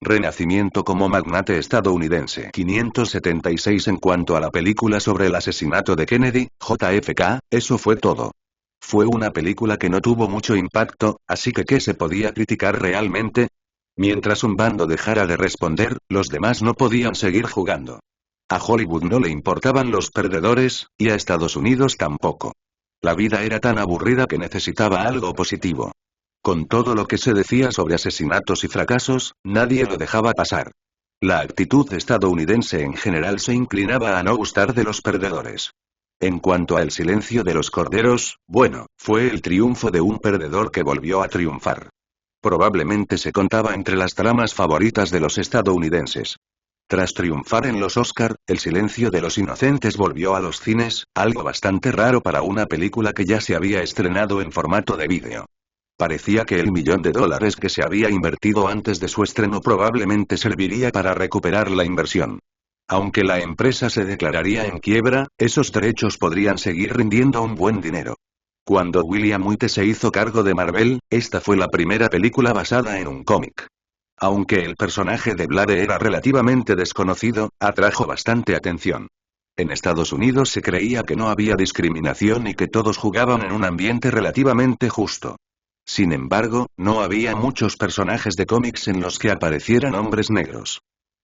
Renacimiento como magnate estadounidense. 576. En cuanto a la película sobre el asesinato de Kennedy, JFK, eso fue todo. Fue una película que no tuvo mucho impacto, así que ¿qué se podía criticar realmente? Mientras un bando dejara de responder, los demás no podían seguir jugando. A Hollywood no le importaban los perdedores, y a Estados Unidos tampoco. La vida era tan aburrida que necesitaba algo positivo. Con todo lo que se decía sobre asesinatos y fracasos, nadie lo dejaba pasar. La actitud estadounidense en general se inclinaba a no gustar de los perdedores. En cuanto al silencio de los corderos, bueno, fue el triunfo de un perdedor que volvió a triunfar. Probablemente se contaba entre las tramas favoritas de los estadounidenses. Tras triunfar en los Oscar, El silencio de los inocentes volvió a los cines, algo bastante raro para una película que ya se había estrenado en formato de vídeo. Parecía que el $1.000.000 que se había invertido antes de su estreno probablemente serviría para recuperar la inversión. Aunque la empresa se declararía en quiebra, esos derechos podrían seguir rindiendo un buen dinero. Cuando William White se hizo cargo de Marvel, esta fue la primera película basada en un cómic. Aunque el personaje de Blade era relativamente desconocido, atrajo bastante atención. En Estados Unidos se creía que no había discriminación y que todos jugaban en un ambiente relativamente justo. Sin embargo, no había muchos personajes de cómics en los que aparecieran hombres negros.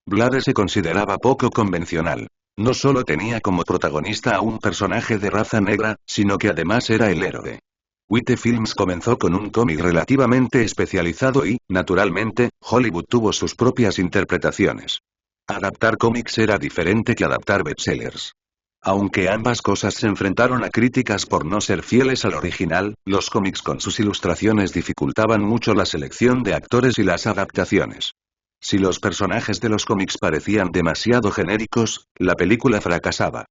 Blade se consideraba poco convencional. No solo tenía como protagonista a un personaje de raza negra, sino que además era el héroe. White Films comenzó con un cómic relativamente especializado y, naturalmente, Hollywood tuvo sus propias interpretaciones. Adaptar cómics era diferente que adaptar bestsellers. Aunque ambas cosas se enfrentaron a críticas por no ser fieles al original, los cómics con sus ilustraciones dificultaban mucho la selección de actores y las adaptaciones. Si los personajes de los cómics parecían demasiado genéricos, la película fracasaba.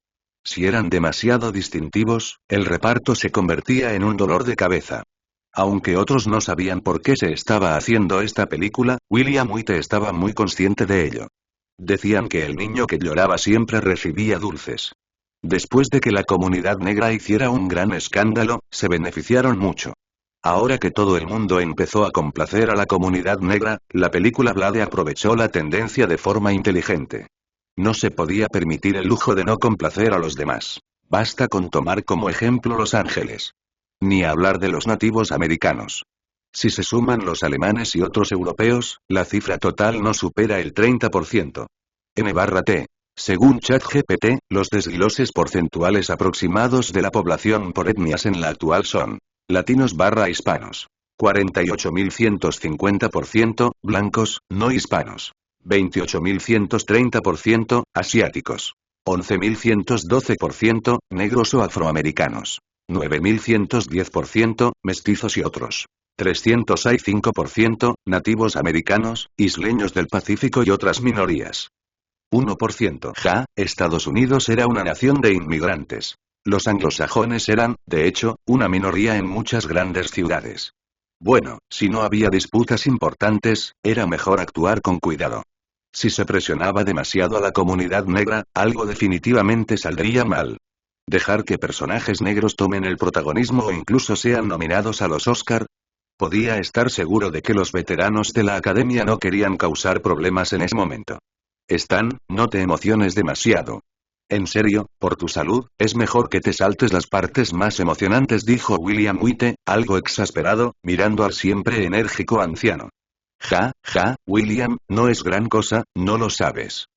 Si eran demasiado distintivos, el reparto se convertía en un dolor de cabeza. Aunque otros no sabían por qué se estaba haciendo esta película, William White estaba muy consciente de ello. Decían que el niño que lloraba siempre recibía dulces. Después de que la comunidad negra hiciera un gran escándalo, se beneficiaron mucho. Ahora que todo el mundo empezó a complacer a la comunidad negra, la película Blade aprovechó la tendencia de forma inteligente. No se podía permitir el lujo de no complacer a los demás. Basta con tomar como ejemplo Los Ángeles. Ni hablar de los nativos americanos. Si se suman los alemanes y otros europeos, la cifra total no supera el 30%. N/T. Según ChatGPT, los desgloses porcentuales aproximados de la población por etnias en la actual son: latinos/hispanos. 48.150%, blancos, no hispanos. 28.130%, asiáticos. 11.112%, negros o afroamericanos. 9.110%, mestizos y otros. 305%, nativos americanos, isleños del Pacífico y otras minorías. 1%. Estados Unidos era una nación de inmigrantes. Los anglosajones eran, de hecho, una minoría en muchas grandes ciudades. Bueno, si no había disputas importantes, era mejor actuar con cuidado. Si se presionaba demasiado a la comunidad negra, algo definitivamente saldría mal. Dejar que personajes negros tomen el protagonismo o incluso sean nominados a los Oscar. Podía estar seguro de que los veteranos de la academia no querían causar problemas en ese momento. Stan, no te emociones demasiado. En serio, por tu salud, es mejor que te saltes las partes más emocionantes, dijo William White, algo exasperado, mirando al siempre enérgico anciano. William, no es gran cosa, no lo sabes.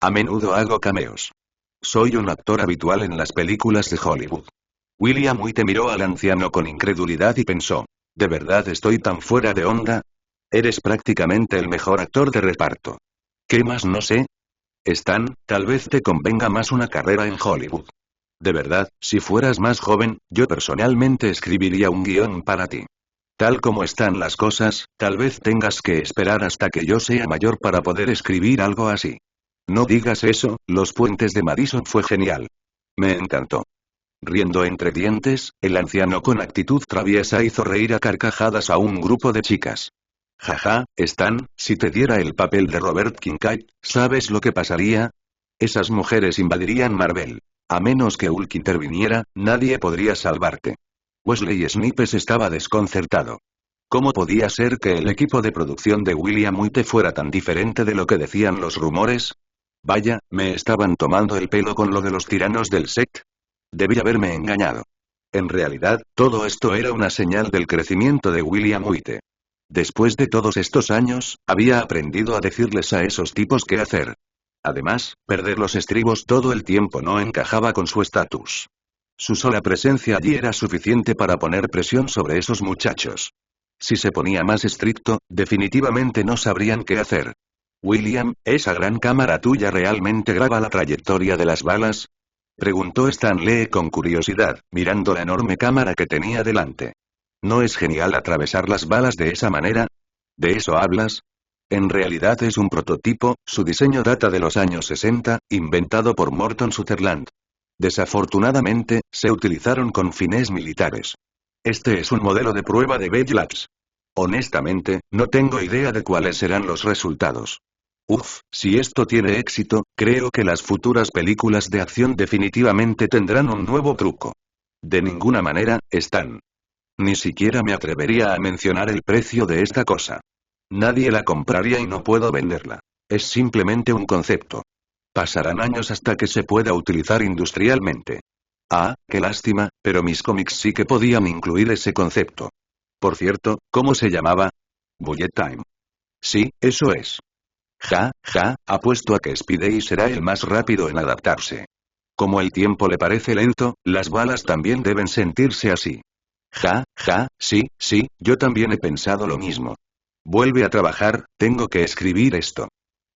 A menudo hago cameos. Soy un actor habitual en las películas de Hollywood. William White miró al anciano con incredulidad y pensó: ¿de verdad estoy tan fuera de onda? Eres prácticamente el mejor actor de reparto. ¿Qué más no sé? Stan, tal vez te convenga más una carrera en Hollywood. De verdad, si fueras más joven, yo personalmente escribiría un guión para ti. Tal como están las cosas, tal vez tengas que esperar hasta que yo sea mayor para poder escribir algo así. No digas eso, Los puentes de Madison fue genial. Me encantó. Riendo entre dientes, el anciano con actitud traviesa hizo reír a carcajadas a un grupo de chicas. Stan, si te diera el papel de Robert Kincaid, ¿sabes lo que pasaría? Esas mujeres invadirían Marvel. A menos que Hulk interviniera, nadie podría salvarte. Wesley Snipes estaba desconcertado. ¿Cómo podía ser que el equipo de producción de William White fuera tan diferente de lo que decían los rumores? Vaya, ¿me estaban tomando el pelo con lo de los tiranos del SEC? Debí haberme engañado. En realidad, todo esto era una señal del crecimiento de William White. Después de todos estos años, había aprendido a decirles a esos tipos qué hacer. Además, perder los estribos todo el tiempo no encajaba con su estatus. Su sola presencia allí era suficiente para poner presión sobre esos muchachos. Si se ponía más estricto, definitivamente no sabrían qué hacer. William, ¿esa gran cámara tuya realmente graba la trayectoria de las balas? Preguntó Stan Lee con curiosidad, mirando la enorme cámara que tenía delante. ¿No es genial atravesar las balas de esa manera? ¿De eso hablas? En realidad es un prototipo, su diseño data de los años 60, inventado por Morton Sutherland. Desafortunadamente, se utilizaron con fines militares. Este es un modelo de prueba de Bell Labs. Honestamente, no tengo idea de cuáles serán los resultados. Si esto tiene éxito, creo que las futuras películas de acción definitivamente tendrán un nuevo truco. De ninguna manera, Stan. Ni siquiera me atrevería a mencionar el precio de esta cosa. Nadie la compraría y no puedo venderla. Es simplemente un concepto. Pasarán años hasta que se pueda utilizar industrialmente. Ah, qué lástima, pero mis cómics sí que podían incluir ese concepto. Por cierto, ¿cómo se llamaba? Bullet Time. Sí, eso es. Apuesto a que Spidey será el más rápido en adaptarse. Como el tiempo le parece lento, las balas también deben sentirse así. Sí, yo también he pensado lo mismo. Vuelve a trabajar, tengo que escribir esto.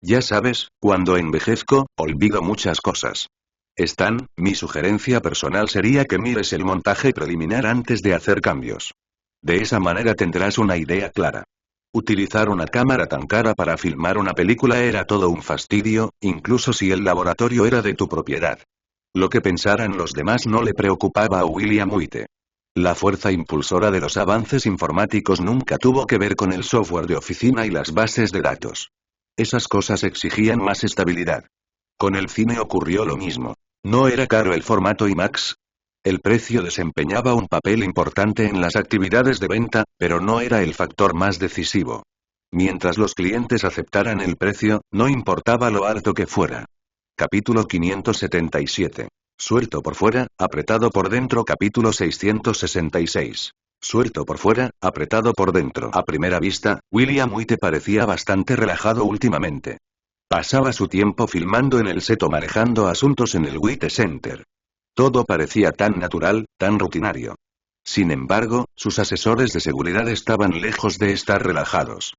Ya sabes, cuando envejezco, olvido muchas cosas. Stan, mi sugerencia personal sería que mires el montaje preliminar antes de hacer cambios. De esa manera tendrás una idea clara. Utilizar una cámara tan cara para filmar una película era todo un fastidio, incluso si el laboratorio era de tu propiedad. Lo que pensaran los demás no le preocupaba a William White. La fuerza impulsora de los avances informáticos nunca tuvo que ver con el software de oficina y las bases de datos. Esas cosas exigían más estabilidad. Con el cine ocurrió lo mismo. No era caro el formato IMAX. El precio desempeñaba un papel importante en las actividades de venta, pero no era el factor más decisivo. Mientras los clientes aceptaran el precio, no importaba lo alto que fuera. Capítulo 577. Suelto por fuera, apretado por dentro. Capítulo 666. Suelto por fuera, apretado por dentro. A primera vista, William White parecía bastante relajado últimamente. Pasaba su tiempo filmando en el set o manejando asuntos en el White Center. Todo parecía tan natural, tan rutinario. Sin embargo, sus asesores de seguridad estaban lejos de estar relajados.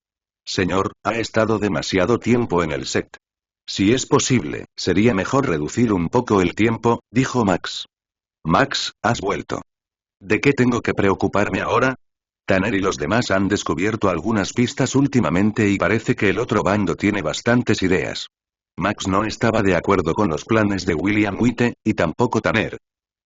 Señor, ha estado demasiado tiempo en el set. Si es posible, sería mejor reducir un poco el tiempo, dijo Max. Max, has vuelto. ¿De qué tengo que preocuparme ahora? Tanner y los demás han descubierto algunas pistas últimamente y parece que el otro bando tiene bastantes ideas. Max no estaba de acuerdo con los planes de William White, y tampoco Tanner.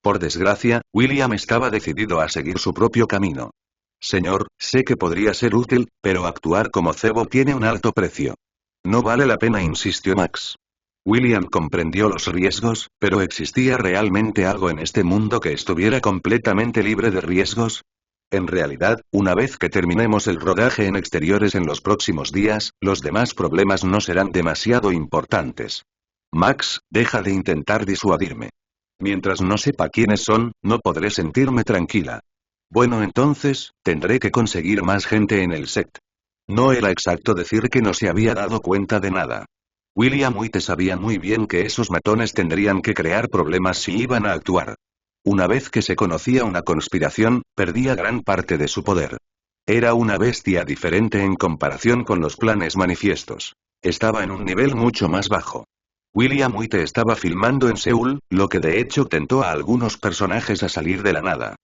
Por desgracia, William estaba decidido a seguir su propio camino. Señor, sé que podría ser útil, pero actuar como cebo tiene un alto precio. No vale la pena, insistió Max. William comprendió los riesgos, pero ¿existía realmente algo en este mundo que estuviera completamente libre de riesgos? En realidad, una vez que terminemos el rodaje en exteriores en los próximos días, los demás problemas no serán demasiado importantes. Max, deja de intentar disuadirme. Mientras no sepa quiénes son, no podré sentirme tranquila. Bueno, entonces, tendré que conseguir más gente en el set. No era exacto decir que no se había dado cuenta de nada. William White sabía muy bien que esos matones tendrían que crear problemas si iban a actuar. Una vez que se conocía una conspiración, perdía gran parte de su poder. Era una bestia diferente en comparación con los planes manifiestos. Estaba en un nivel mucho más bajo. William White estaba filmando en Seúl, lo que de hecho tentó a algunos personajes a salir de la nada.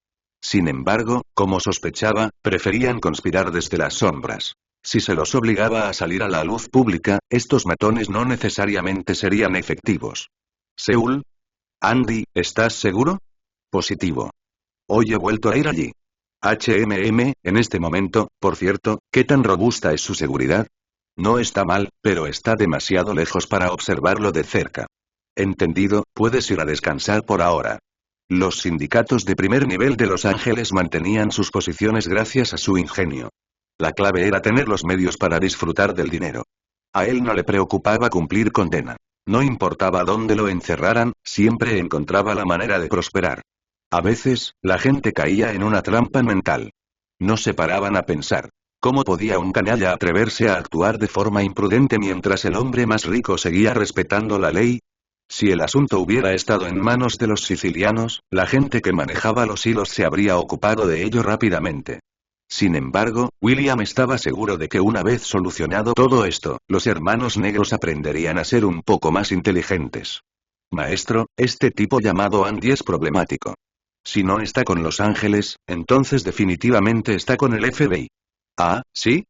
Sin embargo, como sospechaba, preferían conspirar desde las sombras. Si se los obligaba a salir a la luz pública, estos matones no necesariamente serían efectivos. ¿Seúl? Andy, ¿estás seguro? Positivo. Hoy he vuelto a ir allí. En este momento, por cierto, ¿qué tan robusta es su seguridad? No está mal, pero está demasiado lejos para observarlo de cerca. Entendido, puedes ir a descansar por ahora. Los sindicatos de primer nivel de Los Ángeles mantenían sus posiciones gracias a su ingenio. La clave era tener los medios para disfrutar del dinero. A él no le preocupaba cumplir condena. No importaba dónde lo encerraran, siempre encontraba la manera de prosperar. A veces, la gente caía en una trampa mental. No se paraban a pensar. ¿Cómo podía un canalla atreverse a actuar de forma imprudente mientras el hombre más rico seguía respetando la ley? Si el asunto hubiera estado en manos de los sicilianos, la gente que manejaba los hilos se habría ocupado de ello rápidamente. Sin embargo, William estaba seguro de que una vez solucionado todo esto, los hermanos negros aprenderían a ser un poco más inteligentes. Maestro, este tipo llamado Andy es problemático. Si no está con Los Ángeles, entonces definitivamente está con el FBI. Ah, ¿sí?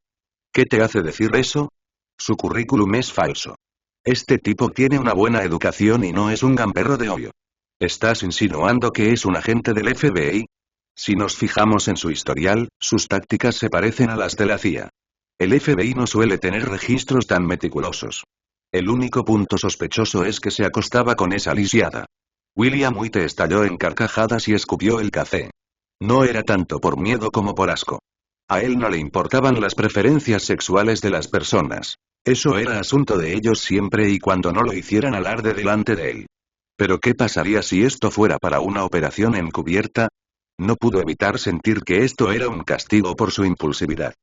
¿Qué te hace decir eso? Su currículum es falso. Este tipo tiene una buena educación y no es un gamberro de obvio. ¿Estás insinuando que es un agente del FBI? Si nos fijamos en su historial, sus tácticas se parecen a las de la CIA. El FBI no suele tener registros tan meticulosos. El único punto sospechoso es que se acostaba con esa lisiada. William White estalló en carcajadas y escupió el café. No era tanto por miedo como por asco. A él no le importaban las preferencias sexuales de las personas. Eso era asunto de ellos siempre y cuando no lo hicieran alarde delante de él. Pero ¿qué pasaría si esto fuera para una operación encubierta? No pudo evitar sentir que esto era un castigo por su impulsividad.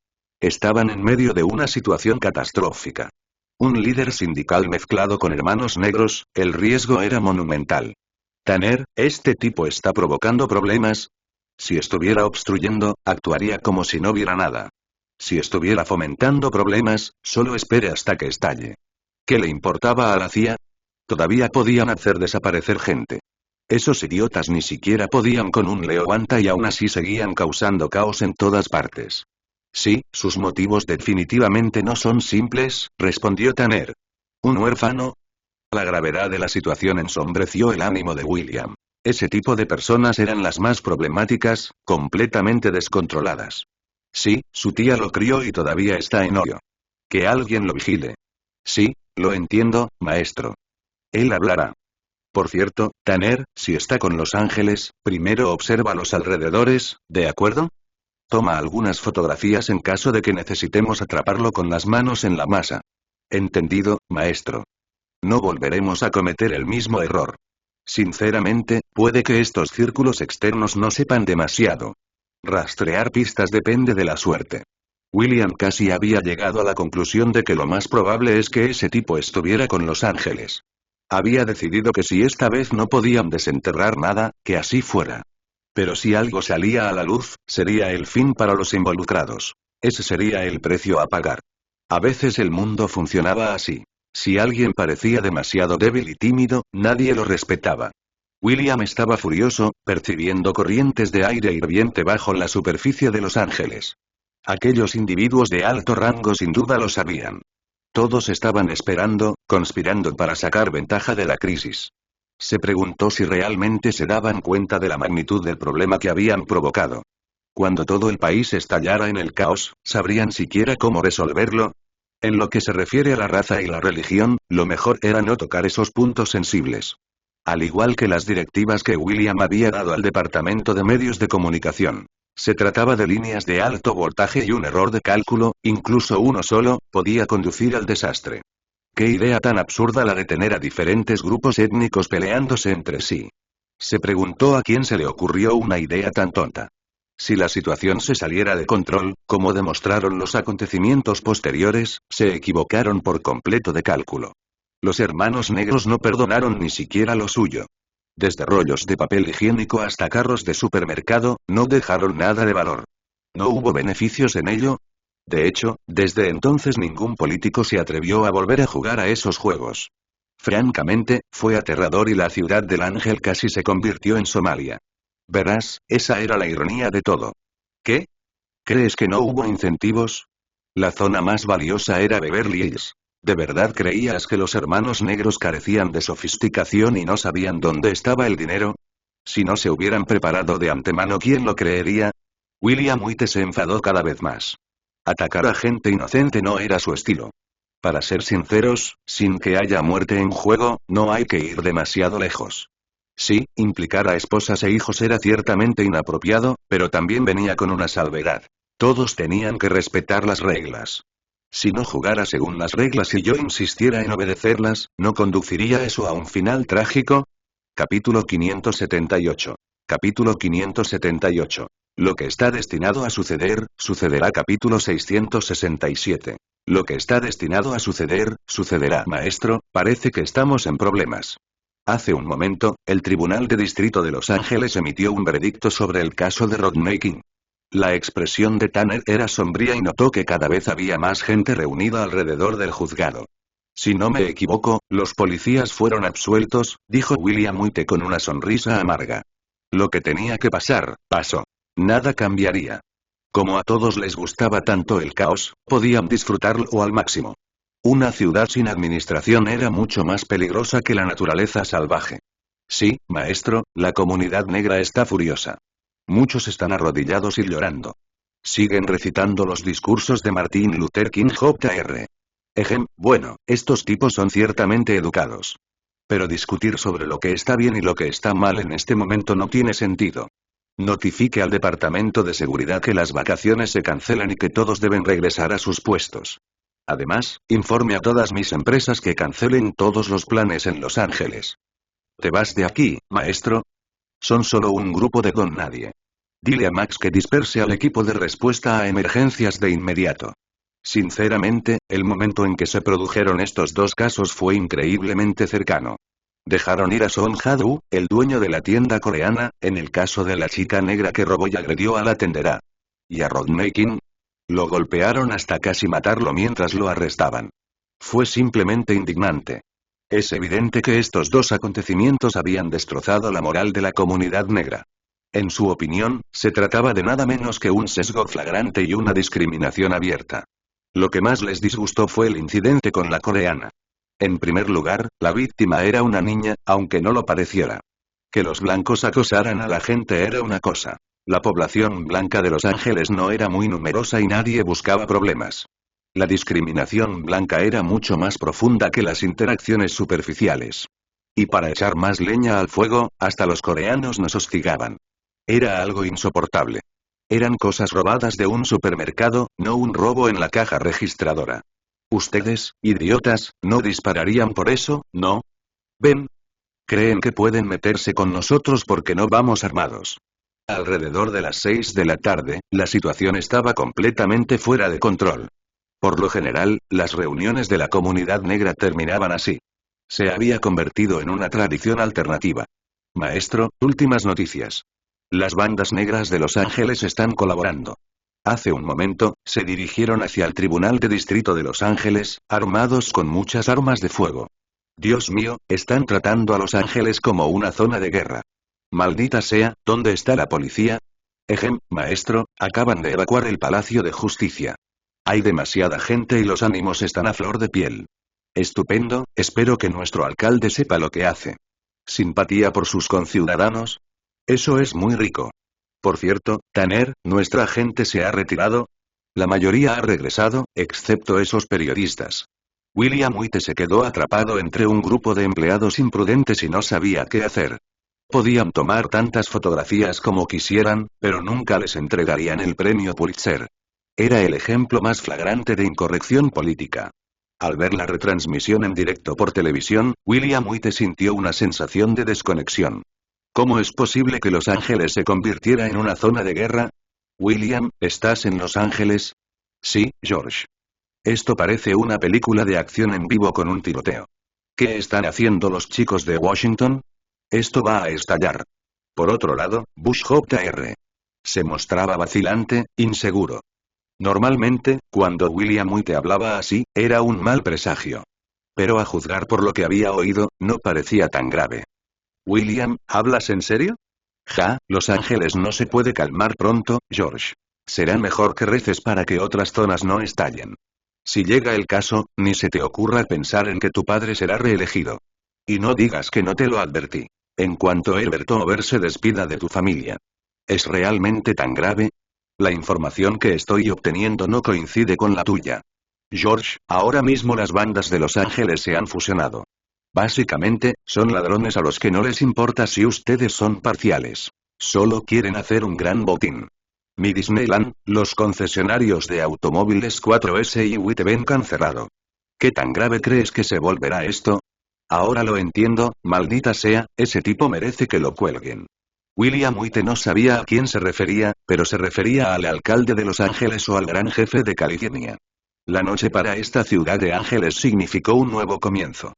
Estaban en medio de una situación catastrófica. Un líder sindical mezclado con hermanos negros, el riesgo era monumental. Tanner, este tipo está provocando problemas. Si estuviera obstruyendo, actuaría como si no viera nada. Si estuviera fomentando problemas, solo espere hasta que estalle. ¿Qué le importaba a la CIA? Todavía podían hacer desaparecer gente. Esos idiotas ni siquiera podían con un Leowanta y aún así seguían causando caos en todas partes. Sí, sus motivos definitivamente no son simples, respondió Tanner. ¿Un huérfano? La gravedad de la situación ensombreció el ánimo de William. Ese tipo de personas eran las más problemáticas, completamente descontroladas. Sí, su tía lo crió y todavía está en hoyo. Que alguien lo vigile. Sí, lo entiendo, maestro. Él hablará. Por cierto, Tanner, si está con Los Ángeles, primero observa los alrededores, ¿de acuerdo? Toma algunas fotografías en caso de que necesitemos atraparlo con las manos en la masa. Entendido, maestro. No volveremos a cometer el mismo error. Sinceramente, puede que estos círculos externos no sepan demasiado. Rastrear pistas depende de la suerte. William casi había llegado a la conclusión de que lo más probable es que ese tipo estuviera con Los Ángeles. Había decidido que si esta vez no podían desenterrar nada, que así fuera. Pero si algo salía a la luz, sería el fin para los involucrados. Ese sería el precio a pagar. A veces el mundo funcionaba así. Si alguien parecía demasiado débil y tímido, nadie lo respetaba. William estaba furioso, percibiendo corrientes de aire hirviente bajo la superficie de Los Ángeles. Aquellos individuos de alto rango sin duda lo sabían. Todos estaban esperando, conspirando para sacar ventaja de la crisis. Se preguntó si realmente se daban cuenta de la magnitud del problema que habían provocado. Cuando todo el país estallara en el caos, ¿sabrían siquiera cómo resolverlo? En lo que se refiere a la raza y la religión, lo mejor era no tocar esos puntos sensibles. Al igual que las directivas que William había dado al Departamento de Medios de Comunicación. Se trataba de líneas de alto voltaje y un error de cálculo, incluso uno solo, podía conducir al desastre. Qué idea tan absurda la de tener a diferentes grupos étnicos peleándose entre sí. Se preguntó a quién se le ocurrió una idea tan tonta. Si la situación se saliera de control, como demostraron los acontecimientos posteriores, se equivocaron por completo de cálculo. Los hermanos negros no perdonaron ni siquiera lo suyo. Desde rollos de papel higiénico hasta carros de supermercado, no dejaron nada de valor. ¿No hubo beneficios en ello? De hecho, desde entonces ningún político se atrevió a volver a jugar a esos juegos. Francamente, fue aterrador y la ciudad del Ángel casi se convirtió en Somalia. Verás, esa era la ironía de todo. ¿Qué? ¿Crees que no hubo incentivos? La zona más valiosa era Beverly Hills. ¿De verdad creías que los hermanos negros carecían de sofisticación y no sabían dónde estaba el dinero? Si no se hubieran preparado de antemano, ¿quién lo creería? William White se enfadó cada vez más. Atacar a gente inocente no era su estilo. Para ser sinceros, sin que haya muerte en juego, no hay que ir demasiado lejos. Sí, implicar a esposas e hijos era ciertamente inapropiado, pero también venía con una salvedad. Todos tenían que respetar las reglas. Si no jugara según las reglas y yo insistiera en obedecerlas, ¿no conduciría eso a un final trágico? Capítulo 578. Capítulo 578. Lo que está destinado a suceder, sucederá. Capítulo 667. Lo que está destinado a suceder, sucederá. Maestro, parece que estamos en problemas. Hace un momento, el Tribunal de Distrito de Los Ángeles emitió un veredicto sobre el caso de Rodney King. La expresión de Tanner era sombría y notó que cada vez había más gente reunida alrededor del juzgado. Si no me equivoco, los policías fueron absueltos, dijo William White con una sonrisa amarga. Lo que tenía que pasar, pasó. Nada cambiaría. Como a todos les gustaba tanto el caos, podían disfrutarlo al máximo. Una ciudad sin administración era mucho más peligrosa que la naturaleza salvaje. Sí, maestro, la comunidad negra está furiosa. Muchos están arrodillados y llorando. Siguen recitando los discursos de Martin Luther King Jr. Bueno, estos tipos son ciertamente educados. Pero discutir sobre lo que está bien y lo que está mal en este momento no tiene sentido. Notifique al Departamento de Seguridad que las vacaciones se cancelan y que todos deben regresar a sus puestos. Además, informe a todas mis empresas que cancelen todos los planes en Los Ángeles. ¿Te vas de aquí, maestro? Son solo un grupo de don nadie. Dile a Max que disperse al equipo de respuesta a emergencias de inmediato. Sinceramente, el momento en que se produjeron estos dos casos fue increíblemente cercano. Dejaron ir a Son Ha-doo, el dueño de la tienda coreana, en el caso de la chica negra que robó y agredió a la tendera. ¿Y a Rodney King? Lo golpearon hasta casi matarlo mientras lo arrestaban. Fue simplemente indignante. Es evidente que estos dos acontecimientos habían destrozado la moral de la comunidad negra. En su opinión, se trataba de nada menos que un sesgo flagrante y una discriminación abierta. Lo que más les disgustó fue el incidente con la coreana. En primer lugar, la víctima era una niña, aunque no lo pareciera. Que los blancos acosaran a la gente era una cosa. La población blanca de Los Ángeles no era muy numerosa y nadie buscaba problemas. La discriminación blanca era mucho más profunda que las interacciones superficiales. Y para echar más leña al fuego, hasta los coreanos nos hostigaban. Era algo insoportable. Eran cosas robadas de un supermercado, no un robo en la caja registradora. Ustedes, idiotas, no dispararían por eso, ¿no? ¿Ven? Creen que pueden meterse con nosotros porque no vamos armados. Alrededor de las 6 de la tarde, la situación estaba completamente fuera de control. Por lo general, las reuniones de la comunidad negra terminaban así. Se había convertido en una tradición alternativa. Maestro, últimas noticias. Las bandas negras de Los Ángeles están colaborando. Hace un momento, se dirigieron hacia el Tribunal de Distrito de Los Ángeles, armados con muchas armas de fuego. Dios mío, están tratando a Los Ángeles como una zona de guerra. Maldita sea, ¿dónde está la policía? Maestro, acaban de evacuar el Palacio de Justicia. Hay demasiada gente y los ánimos están a flor de piel. Estupendo, espero que nuestro alcalde sepa lo que hace. ¿Simpatía por sus conciudadanos? Eso es muy rico. Por cierto, Tanner, ¿nuestra gente se ha retirado? La mayoría ha regresado, excepto esos periodistas. William White se quedó atrapado entre un grupo de empleados imprudentes y no sabía qué hacer. Podían tomar tantas fotografías como quisieran, pero nunca les entregarían el premio Pulitzer. Era el ejemplo más flagrante de incorrección política. Al ver la retransmisión en directo por televisión, William White sintió una sensación de desconexión. ¿Cómo es posible que Los Ángeles se convirtiera en una zona de guerra? William, ¿estás en Los Ángeles? Sí, George. Esto parece una película de acción en vivo con un tiroteo. ¿Qué están haciendo los chicos de Washington? Esto va a estallar. Por otro lado, Bush Jr. se mostraba vacilante, inseguro. Normalmente, cuando William White hablaba así, era un mal presagio. Pero a juzgar por lo que había oído, no parecía tan grave. William, ¿hablas en serio? Los Ángeles no se puede calmar pronto, George. Será mejor que reces para que otras zonas no estallen. Si llega el caso, ni se te ocurra pensar en que tu padre será reelegido. Y no digas que no te lo advertí. En cuanto Herbert Hoover se despida de tu familia. ¿Es realmente tan grave? La información que estoy obteniendo no coincide con la tuya. George, ahora mismo las bandas de Los Ángeles se han fusionado. Básicamente, son ladrones a los que no les importa si ustedes son parciales. Solo quieren hacer un gran botín. Mi Disneyland, los concesionarios de automóviles 4S y Wittenberg han cerrado. ¿Qué tan grave crees que se volverá esto? Ahora lo entiendo, maldita sea, ese tipo merece que lo cuelguen. William White no sabía a quién se refería, pero se refería al alcalde de Los Ángeles o al gran jefe de California. La noche para esta ciudad de ángeles significó un nuevo comienzo.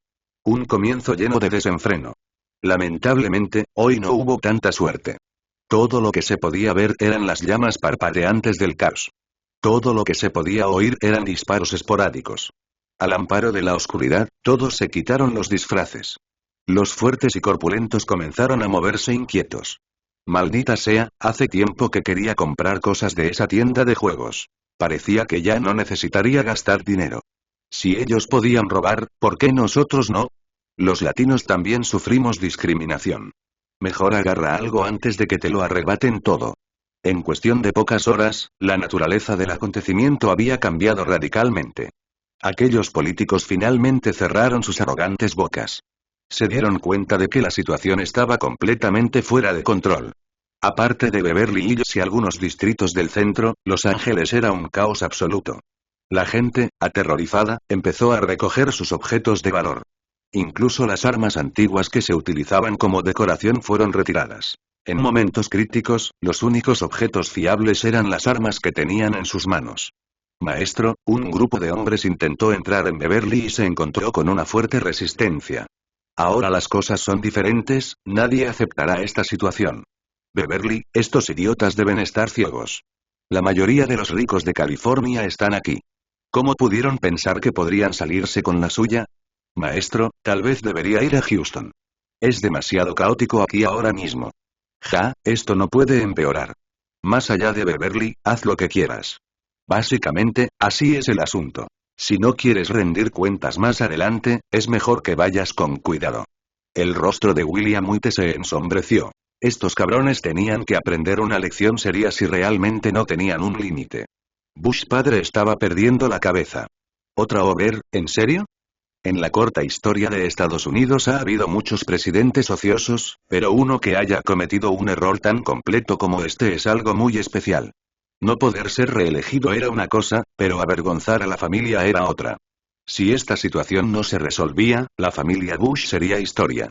Un comienzo lleno de desenfreno. Lamentablemente, hoy no hubo tanta suerte. Todo lo que se podía ver eran las llamas parpadeantes del caos. Todo lo que se podía oír eran disparos esporádicos. Al amparo de la oscuridad, todos se quitaron los disfraces. Los fuertes y corpulentos comenzaron a moverse inquietos. Maldita sea, hace tiempo que quería comprar cosas de esa tienda de juegos. Parecía que ya no necesitaría gastar dinero. Si ellos podían robar, ¿por qué nosotros no? Los latinos también sufrimos discriminación. Mejor agarra algo antes de que te lo arrebaten todo. En cuestión de pocas horas, la naturaleza del acontecimiento había cambiado radicalmente. Aquellos políticos finalmente cerraron sus arrogantes bocas. Se dieron cuenta de que la situación estaba completamente fuera de control. Aparte de Beverly Hills y algunos distritos del centro, Los Ángeles era un caos absoluto. La gente, aterrorizada, empezó a recoger sus objetos de valor. Incluso las armas antiguas que se utilizaban como decoración fueron retiradas. En momentos críticos, los únicos objetos fiables eran las armas que tenían en sus manos. Maestro, un grupo de hombres intentó entrar en Beverly y se encontró con una fuerte resistencia. Ahora las cosas son diferentes, nadie aceptará esta situación. Beverly, estos idiotas deben estar ciegos. La mayoría de los ricos de California están aquí. ¿Cómo pudieron pensar que podrían salirse con la suya? Maestro, tal vez debería ir a Houston. Es demasiado caótico aquí ahora mismo. Esto no puede empeorar. Más allá de Beverly, haz lo que quieras. Básicamente, así es el asunto. Si no quieres rendir cuentas más adelante, es mejor que vayas con cuidado. El rostro de William White se ensombreció. Estos cabrones tenían que aprender una lección seria si realmente no tenían un límite. Bush padre estaba perdiendo la cabeza. ¿Otra over, en serio? En la corta historia de Estados Unidos ha habido muchos presidentes ociosos, pero uno que haya cometido un error tan completo como este es algo muy especial. No poder ser reelegido era una cosa, pero avergonzar a la familia era otra. Si esta situación no se resolvía, la familia Bush sería historia.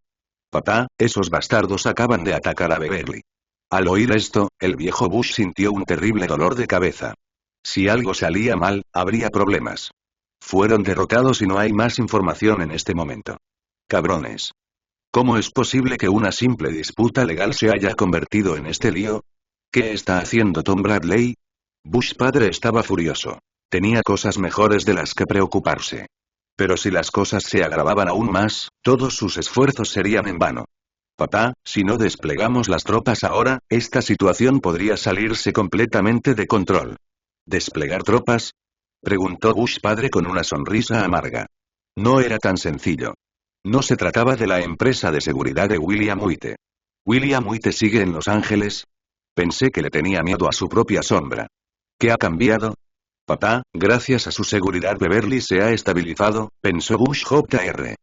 Papá, esos bastardos acaban de atacar a Beverly. Al oír esto, el viejo Bush sintió un terrible dolor de cabeza. Si algo salía mal, habría problemas. Fueron derrotados y no hay más información en este momento. Cabrones. ¿Cómo es posible que una simple disputa legal se haya convertido en este lío? ¿Qué está haciendo Tom Bradley? Bush padre estaba furioso. Tenía cosas mejores de las que preocuparse. Pero si las cosas se agravaban aún más, todos sus esfuerzos serían en vano. Papá, si no desplegamos las tropas ahora, esta situación podría salirse completamente de control. ¿Desplegar tropas? Preguntó Bush padre con una sonrisa amarga. No era tan sencillo. No se trataba de la empresa de seguridad de William White. ¿William White sigue en Los Ángeles? Pensé que le tenía miedo a su propia sombra. ¿Qué ha cambiado? Papá, gracias a su seguridad Beverly se ha estabilizado, pensó Bush Jr.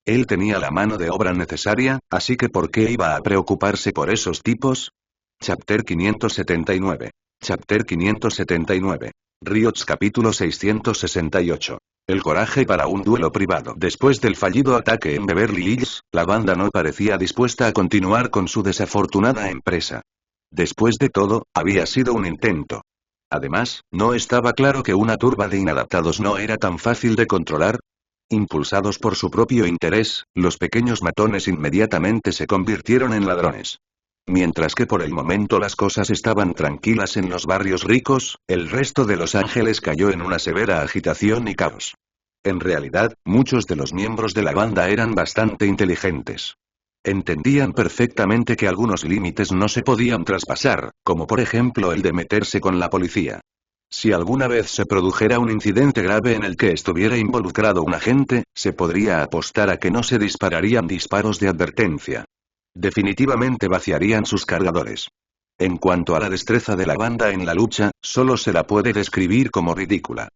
Él tenía la mano de obra necesaria, así que ¿por qué iba a preocuparse por esos tipos? Chapter 579. Chapter 579. Riots capítulo 668. El coraje para un duelo privado. Después del fallido ataque en Beverly Hills, la banda no parecía dispuesta a continuar con su desafortunada empresa. Después de todo, había sido un intento. Además, ¿no estaba claro que una turba de inadaptados no era tan fácil de controlar? Impulsados por su propio interés, los pequeños matones inmediatamente se convirtieron en ladrones. Mientras que por el momento las cosas estaban tranquilas en los barrios ricos, el resto de Los Ángeles cayó en una severa agitación y caos. En realidad, muchos de los miembros de la banda eran bastante inteligentes. Entendían perfectamente que algunos límites no se podían traspasar, como por ejemplo el de meterse con la policía. Si alguna vez se produjera un incidente grave en el que estuviera involucrado un agente, se podría apostar a que no se dispararían disparos de advertencia. Definitivamente vaciarían sus cargadores. En cuanto a la destreza de la banda en la lucha, solo se la puede describir como ridícula.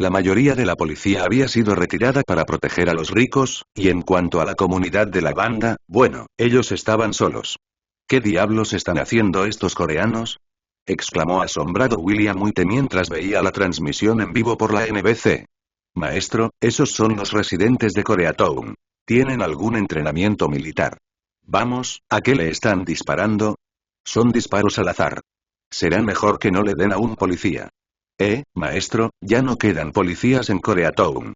La mayoría de la policía había sido retirada para proteger a los ricos, y en cuanto a la comunidad de la banda, bueno, ellos estaban solos. ¿Qué diablos están haciendo estos coreanos? exclamó asombrado William White mientras veía la transmisión en vivo por la NBC. Maestro, esos son los residentes de Koreatown. ¿Tienen algún entrenamiento militar? Vamos, ¿a qué le están disparando? Son disparos al azar. Será mejor que no le den a un policía. Maestro, ya no quedan policías en Koreatown.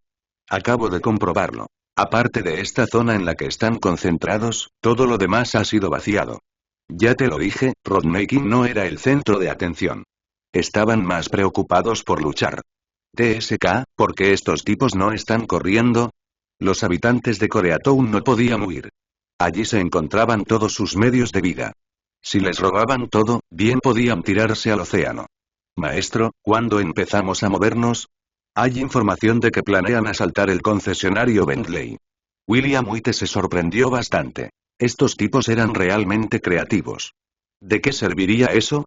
Acabo de comprobarlo. Aparte de esta zona en la que están concentrados, todo lo demás ha sido vaciado. Ya te lo dije, Rodney King no era el centro de atención. Estaban más preocupados por luchar. TSK, ¿por qué estos tipos no están corriendo? Los habitantes de Koreatown no podían huir. Allí se encontraban todos sus medios de vida. Si les robaban todo, bien podían tirarse al océano. Maestro, ¿cuándo empezamos a movernos? Hay información de que planean asaltar el concesionario Bentley. William White se sorprendió bastante. Estos tipos eran realmente creativos. ¿De qué serviría eso?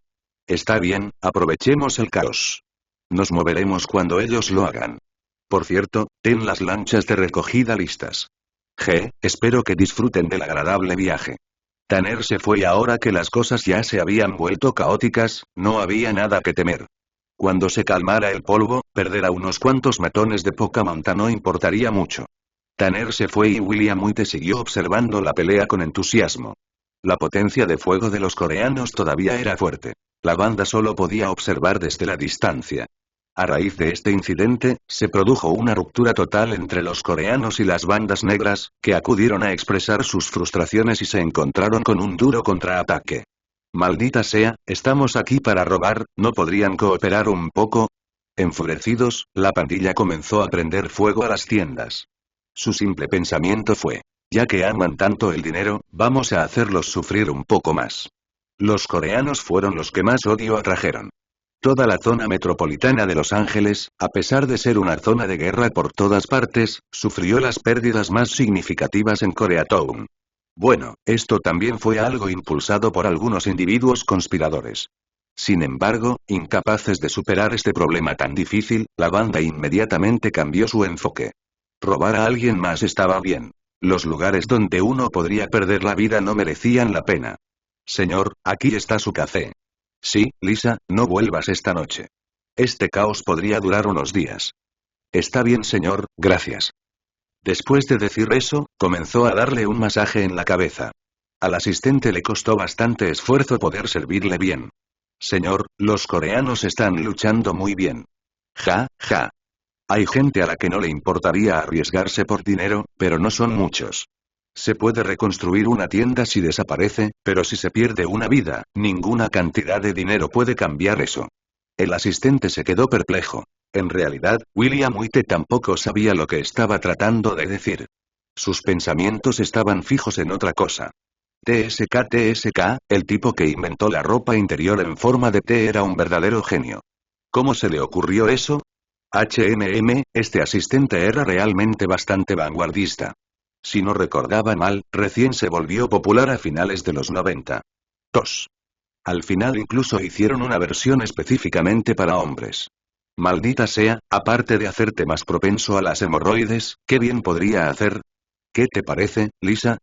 Está bien, aprovechemos el caos. Nos moveremos cuando ellos lo hagan. Por cierto, ten las lanchas de recogida listas. Espero que disfruten del agradable viaje. Tanner se fue y ahora que las cosas ya se habían vuelto caóticas, no había nada que temer. Cuando se calmara el polvo, perder a unos cuantos matones de poca monta no importaría mucho. Tanner se fue y William White siguió observando la pelea con entusiasmo. La potencia de fuego de los coreanos todavía era fuerte. La banda solo podía observar desde la distancia. A raíz de este incidente, se produjo una ruptura total entre los coreanos y las bandas negras, que acudieron a expresar sus frustraciones y se encontraron con un duro contraataque. Maldita sea, estamos aquí para robar, ¿no podrían cooperar un poco? Enfurecidos, la pandilla comenzó a prender fuego a las tiendas. Su simple pensamiento fue, ya que aman tanto el dinero, vamos a hacerlos sufrir un poco más. Los coreanos fueron los que más odio atrajeron. Toda la zona metropolitana de Los Ángeles, a pesar de ser una zona de guerra por todas partes, sufrió las pérdidas más significativas en Koreatown. Bueno, esto también fue algo impulsado por algunos individuos conspiradores. Sin embargo, incapaces de superar este problema tan difícil, la banda inmediatamente cambió su enfoque. Robar a alguien más estaba bien. Los lugares donde uno podría perder la vida no merecían la pena. Señor, aquí está su café. Sí, Lisa, no vuelvas esta noche. Este caos podría durar unos días. Está bien, señor, gracias. Después de decir eso, comenzó a darle un masaje en la cabeza. Al asistente le costó bastante esfuerzo poder servirle bien. Señor, los coreanos están luchando muy bien. Ja. Hay gente a la que no le importaría arriesgarse por dinero, pero no son muchos. Se puede reconstruir una tienda si desaparece, pero si se pierde una vida, ninguna cantidad de dinero puede cambiar eso. El asistente se quedó perplejo. En realidad, William White tampoco sabía lo que estaba tratando de decir. Sus pensamientos estaban fijos en otra cosa. TSK, el tipo que inventó la ropa interior en forma de T era un verdadero genio. ¿Cómo se le ocurrió eso? Este asistente era realmente bastante vanguardista. Si no recordaba mal, recién se volvió popular a finales de los 90. Al final incluso hicieron una versión específicamente para hombres. Maldita sea, aparte de hacerte más propenso a las hemorroides, ¿qué bien podría hacer? ¿Qué te parece, Lisa?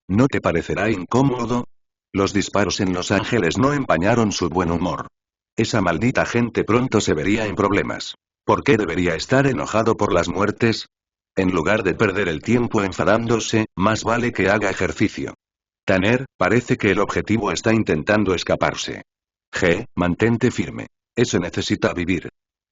¿No te parecerá incómodo? Los disparos en Los Ángeles no empañaron su buen humor. Esa maldita gente pronto se vería en problemas. ¿Por qué debería estar enojado por las muertes? En lugar de perder el tiempo enfadándose, más vale que haga ejercicio. Tanner, parece que el objetivo está intentando escaparse. Mantente firme. Eso necesita vivir.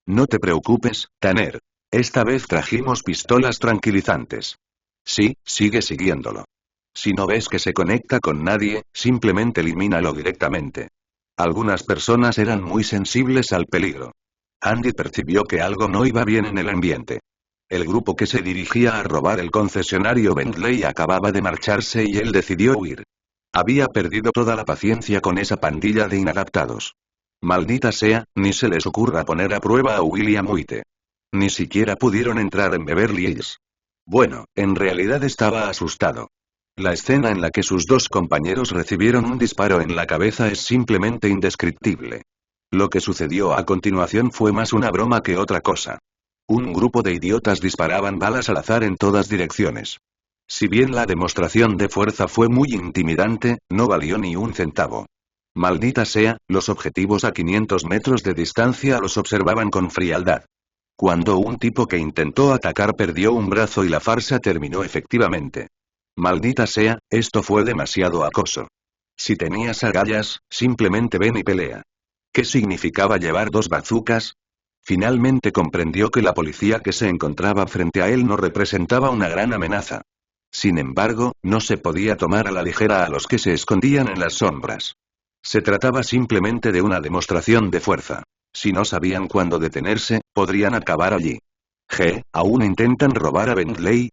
No te preocupes, Tanner. Esta vez trajimos pistolas tranquilizantes. Sí, sigue siguiéndolo. Si no ves que se conecta con nadie, simplemente elimínalo directamente. Algunas personas eran muy sensibles al peligro. Andy percibió que algo no iba bien en el ambiente. El grupo que se dirigía a robar el concesionario Bentley acababa de marcharse y él decidió huir. Había perdido toda la paciencia con esa pandilla de inadaptados. Maldita sea, ni se les ocurra poner a prueba a William White. Ni siquiera pudieron entrar en Beverly Hills. Bueno, en realidad estaba asustado. La escena en la que sus dos compañeros recibieron un disparo en la cabeza es simplemente indescriptible. Lo que sucedió a continuación fue más una broma que otra cosa. Un grupo de idiotas disparaban balas al azar en todas direcciones. Si bien la demostración de fuerza fue muy intimidante, no valió ni un centavo. Maldita sea, los objetivos a 500 metros de distancia los observaban con frialdad. Cuando un tipo que intentó atacar perdió un brazo y la farsa terminó efectivamente. Maldita sea, esto fue demasiado acoso. Si tenías agallas, simplemente ven y pelea. ¿Qué significaba llevar dos bazucas? Finalmente comprendió que la policía que se encontraba frente a él no representaba una gran amenaza. Sin embargo, no se podía tomar a la ligera a los que se escondían en las sombras. Se trataba simplemente de una demostración de fuerza. Si no sabían cuándo detenerse, podrían acabar allí. ¿Aún intentan robar a Bentley?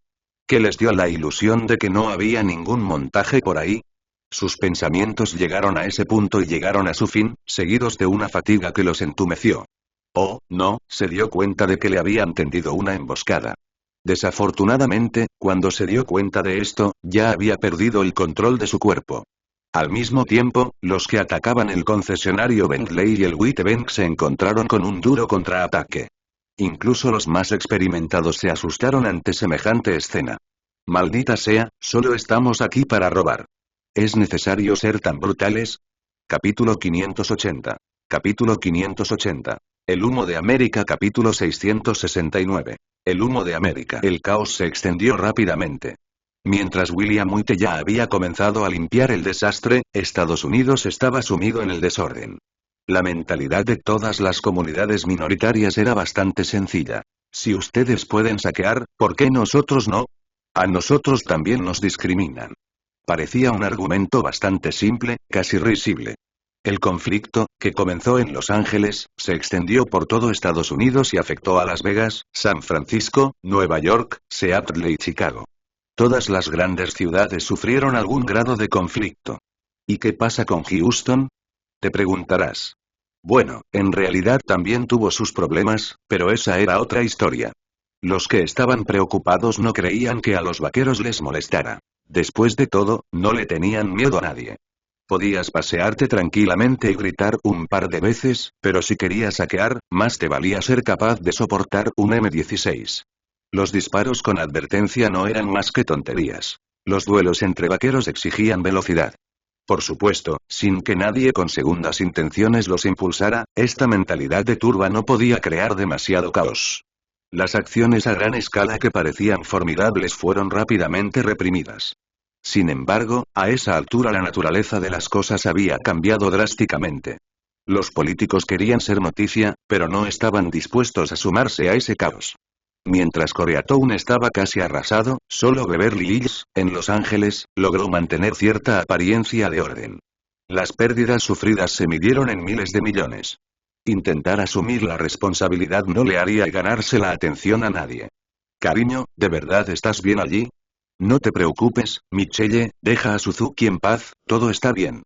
¿Qué les dio la ilusión de que no había ningún montaje por ahí? Sus pensamientos llegaron a ese punto y llegaron a su fin, seguidos de una fatiga que los entumeció. Oh, no, se dio cuenta de que le habían tendido una emboscada. Desafortunadamente, cuando se dio cuenta de esto, ya había perdido el control de su cuerpo. Al mismo tiempo, los que atacaban el concesionario Bentley y el Witbank se encontraron con un duro contraataque. Incluso los más experimentados se asustaron ante semejante escena. Maldita sea, solo estamos aquí para robar. ¿Es necesario ser tan brutales? Capítulo 580. Capítulo 580. El humo de América. Capítulo 669. El humo de América. El caos se extendió rápidamente. Mientras William White ya había comenzado a limpiar el desastre, Estados Unidos estaba sumido en el desorden. La mentalidad de todas las comunidades minoritarias era bastante sencilla. Si ustedes pueden saquear, ¿por qué nosotros no? A nosotros también nos discriminan. Parecía un argumento bastante simple, casi risible. El conflicto, que comenzó en Los Ángeles, se extendió por todo Estados Unidos y afectó a Las Vegas, San Francisco, Nueva York, Seattle y Chicago. Todas las grandes ciudades sufrieron algún grado de conflicto. ¿Y qué pasa con Houston? Te preguntarás. Bueno, en realidad también tuvo sus problemas, pero esa era otra historia. Los que estaban preocupados no creían que a los vaqueros les molestara. Después de todo, no le tenían miedo a nadie. Podías pasearte tranquilamente y gritar un par de veces, pero si querías saquear, más te valía ser capaz de soportar un M16. Los disparos con advertencia no eran más que tonterías. Los duelos entre vaqueros exigían velocidad. Por supuesto, sin que nadie con segundas intenciones los impulsara, esta mentalidad de turba no podía crear demasiado caos. Las acciones a gran escala que parecían formidables fueron rápidamente reprimidas. Sin embargo, a esa altura la naturaleza de las cosas había cambiado drásticamente. Los políticos querían ser noticia, pero no estaban dispuestos a sumarse a ese caos. Mientras Koreatown estaba casi arrasado, solo Beverly Hills, en Los Ángeles, logró mantener cierta apariencia de orden. Las pérdidas sufridas se midieron en miles de millones. Intentar asumir la responsabilidad no le haría ganarse la atención a nadie. Cariño, ¿de verdad estás bien allí? No te preocupes, Michelle, deja a Suzuki en paz, todo está bien.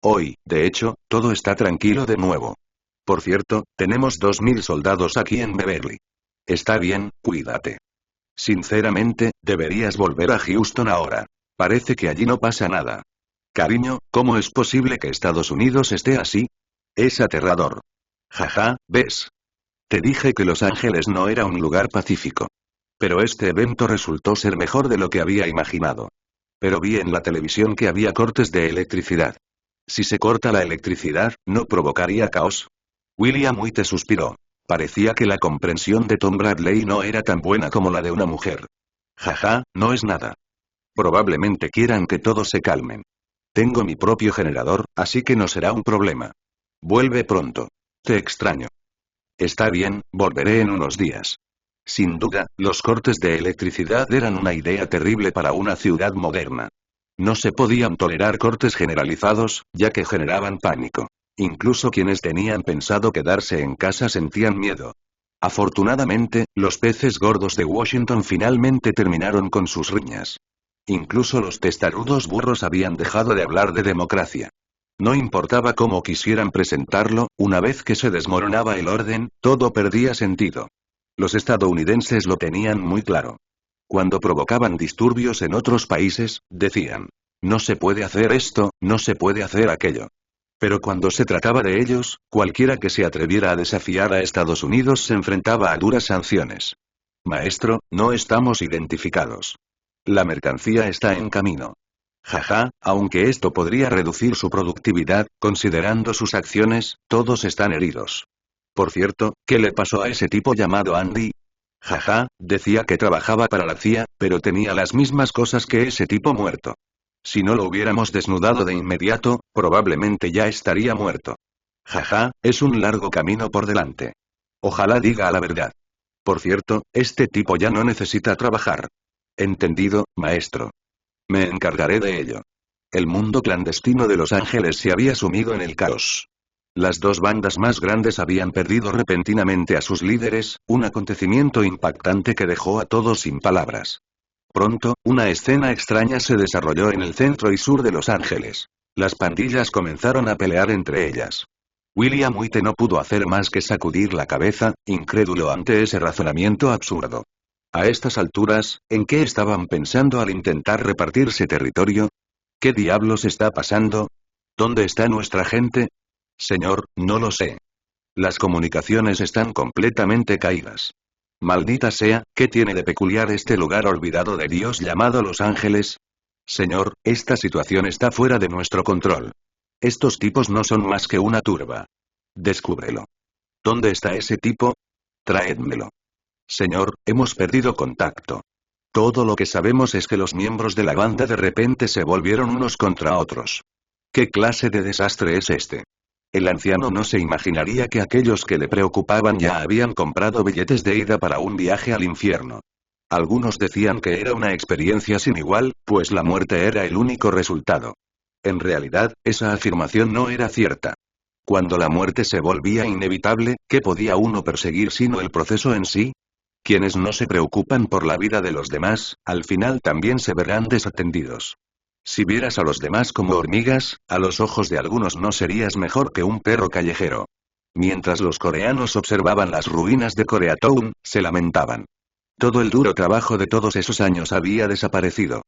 Hoy, de hecho, todo está tranquilo de nuevo. Por cierto, tenemos 2000 soldados aquí en Beverly. Está bien, cuídate. Sinceramente, deberías volver a Houston ahora. Parece que allí no pasa nada. Cariño, ¿cómo es posible que Estados Unidos esté así? Es aterrador. Jaja, ¿ves? Te dije que Los Ángeles no era un lugar pacífico. Pero este evento resultó ser mejor de lo que había imaginado. Pero vi en la televisión que había cortes de electricidad. Si se corta la electricidad, ¿no provocaría caos? William White suspiró. Parecía que la comprensión de Tom Bradley no era tan buena como la de una mujer. Jaja, no es nada. Probablemente quieran que todos se calmen. Tengo mi propio generador, así que no será un problema. Vuelve pronto. Te extraño. Está bien, volveré en unos días. Sin duda, los cortes de electricidad eran una idea terrible para una ciudad moderna. No se podían tolerar cortes generalizados, ya que generaban pánico. Incluso quienes tenían pensado quedarse en casa sentían miedo. Afortunadamente, los peces gordos de Washington finalmente terminaron con sus riñas. Incluso los testarudos burros habían dejado de hablar de democracia. No importaba cómo quisieran presentarlo, una vez que se desmoronaba el orden, todo perdía sentido. Los estadounidenses lo tenían muy claro. Cuando provocaban disturbios en otros países, decían, no se puede hacer esto, no se puede hacer aquello. Pero cuando se trataba de ellos, cualquiera que se atreviera a desafiar a Estados Unidos se enfrentaba a duras sanciones. Maestro, no estamos identificados. La mercancía está en camino. Jaja, aunque esto podría reducir su productividad, considerando sus acciones, todos están heridos. Por cierto, ¿qué le pasó a ese tipo llamado Andy? Jaja, decía que trabajaba para la CIA, pero tenía las mismas cosas que ese tipo muerto. Si no lo hubiéramos desnudado de inmediato, probablemente ya estaría muerto. Jaja, es un largo camino por delante. Ojalá diga la verdad. Por cierto, este tipo ya no necesita trabajar. Entendido, maestro. Me encargaré de ello. El mundo clandestino de Los Ángeles se había sumido en el caos. Las dos bandas más grandes habían perdido repentinamente a sus líderes, un acontecimiento impactante que dejó a todos sin palabras. Pronto, una escena extraña se desarrolló en el centro y sur de Los Ángeles. Las pandillas comenzaron a pelear entre ellas. William White no pudo hacer más que sacudir la cabeza, incrédulo ante ese razonamiento absurdo. A estas alturas, ¿en qué estaban pensando al intentar repartirse territorio? ¿Qué diablos está pasando? ¿Dónde está nuestra gente? Señor, no lo sé. Las comunicaciones están completamente caídas. Maldita sea, ¿qué tiene de peculiar este lugar olvidado de Dios llamado Los Ángeles? Señor, esta situación está fuera de nuestro control. Estos tipos no son más que una turba. Descúbrelo. ¿Dónde está ese tipo? Traédmelo. Señor, hemos perdido contacto. Todo lo que sabemos es que los miembros de la banda de repente se volvieron unos contra otros. ¿Qué clase de desastre es este? El anciano no se imaginaría que aquellos que le preocupaban ya habían comprado billetes de ida para un viaje al infierno. Algunos decían que era una experiencia sin igual, pues la muerte era el único resultado. En realidad, esa afirmación no era cierta. Cuando la muerte se volvía inevitable, ¿qué podía uno perseguir sino el proceso en sí? Quienes no se preocupan por la vida de los demás, al final también se verán desatendidos. Si vieras a los demás como hormigas, a los ojos de algunos no serías mejor que un perro callejero. Mientras los coreanos observaban las ruinas de Koreatown, se lamentaban. Todo el duro trabajo de todos esos años había desaparecido.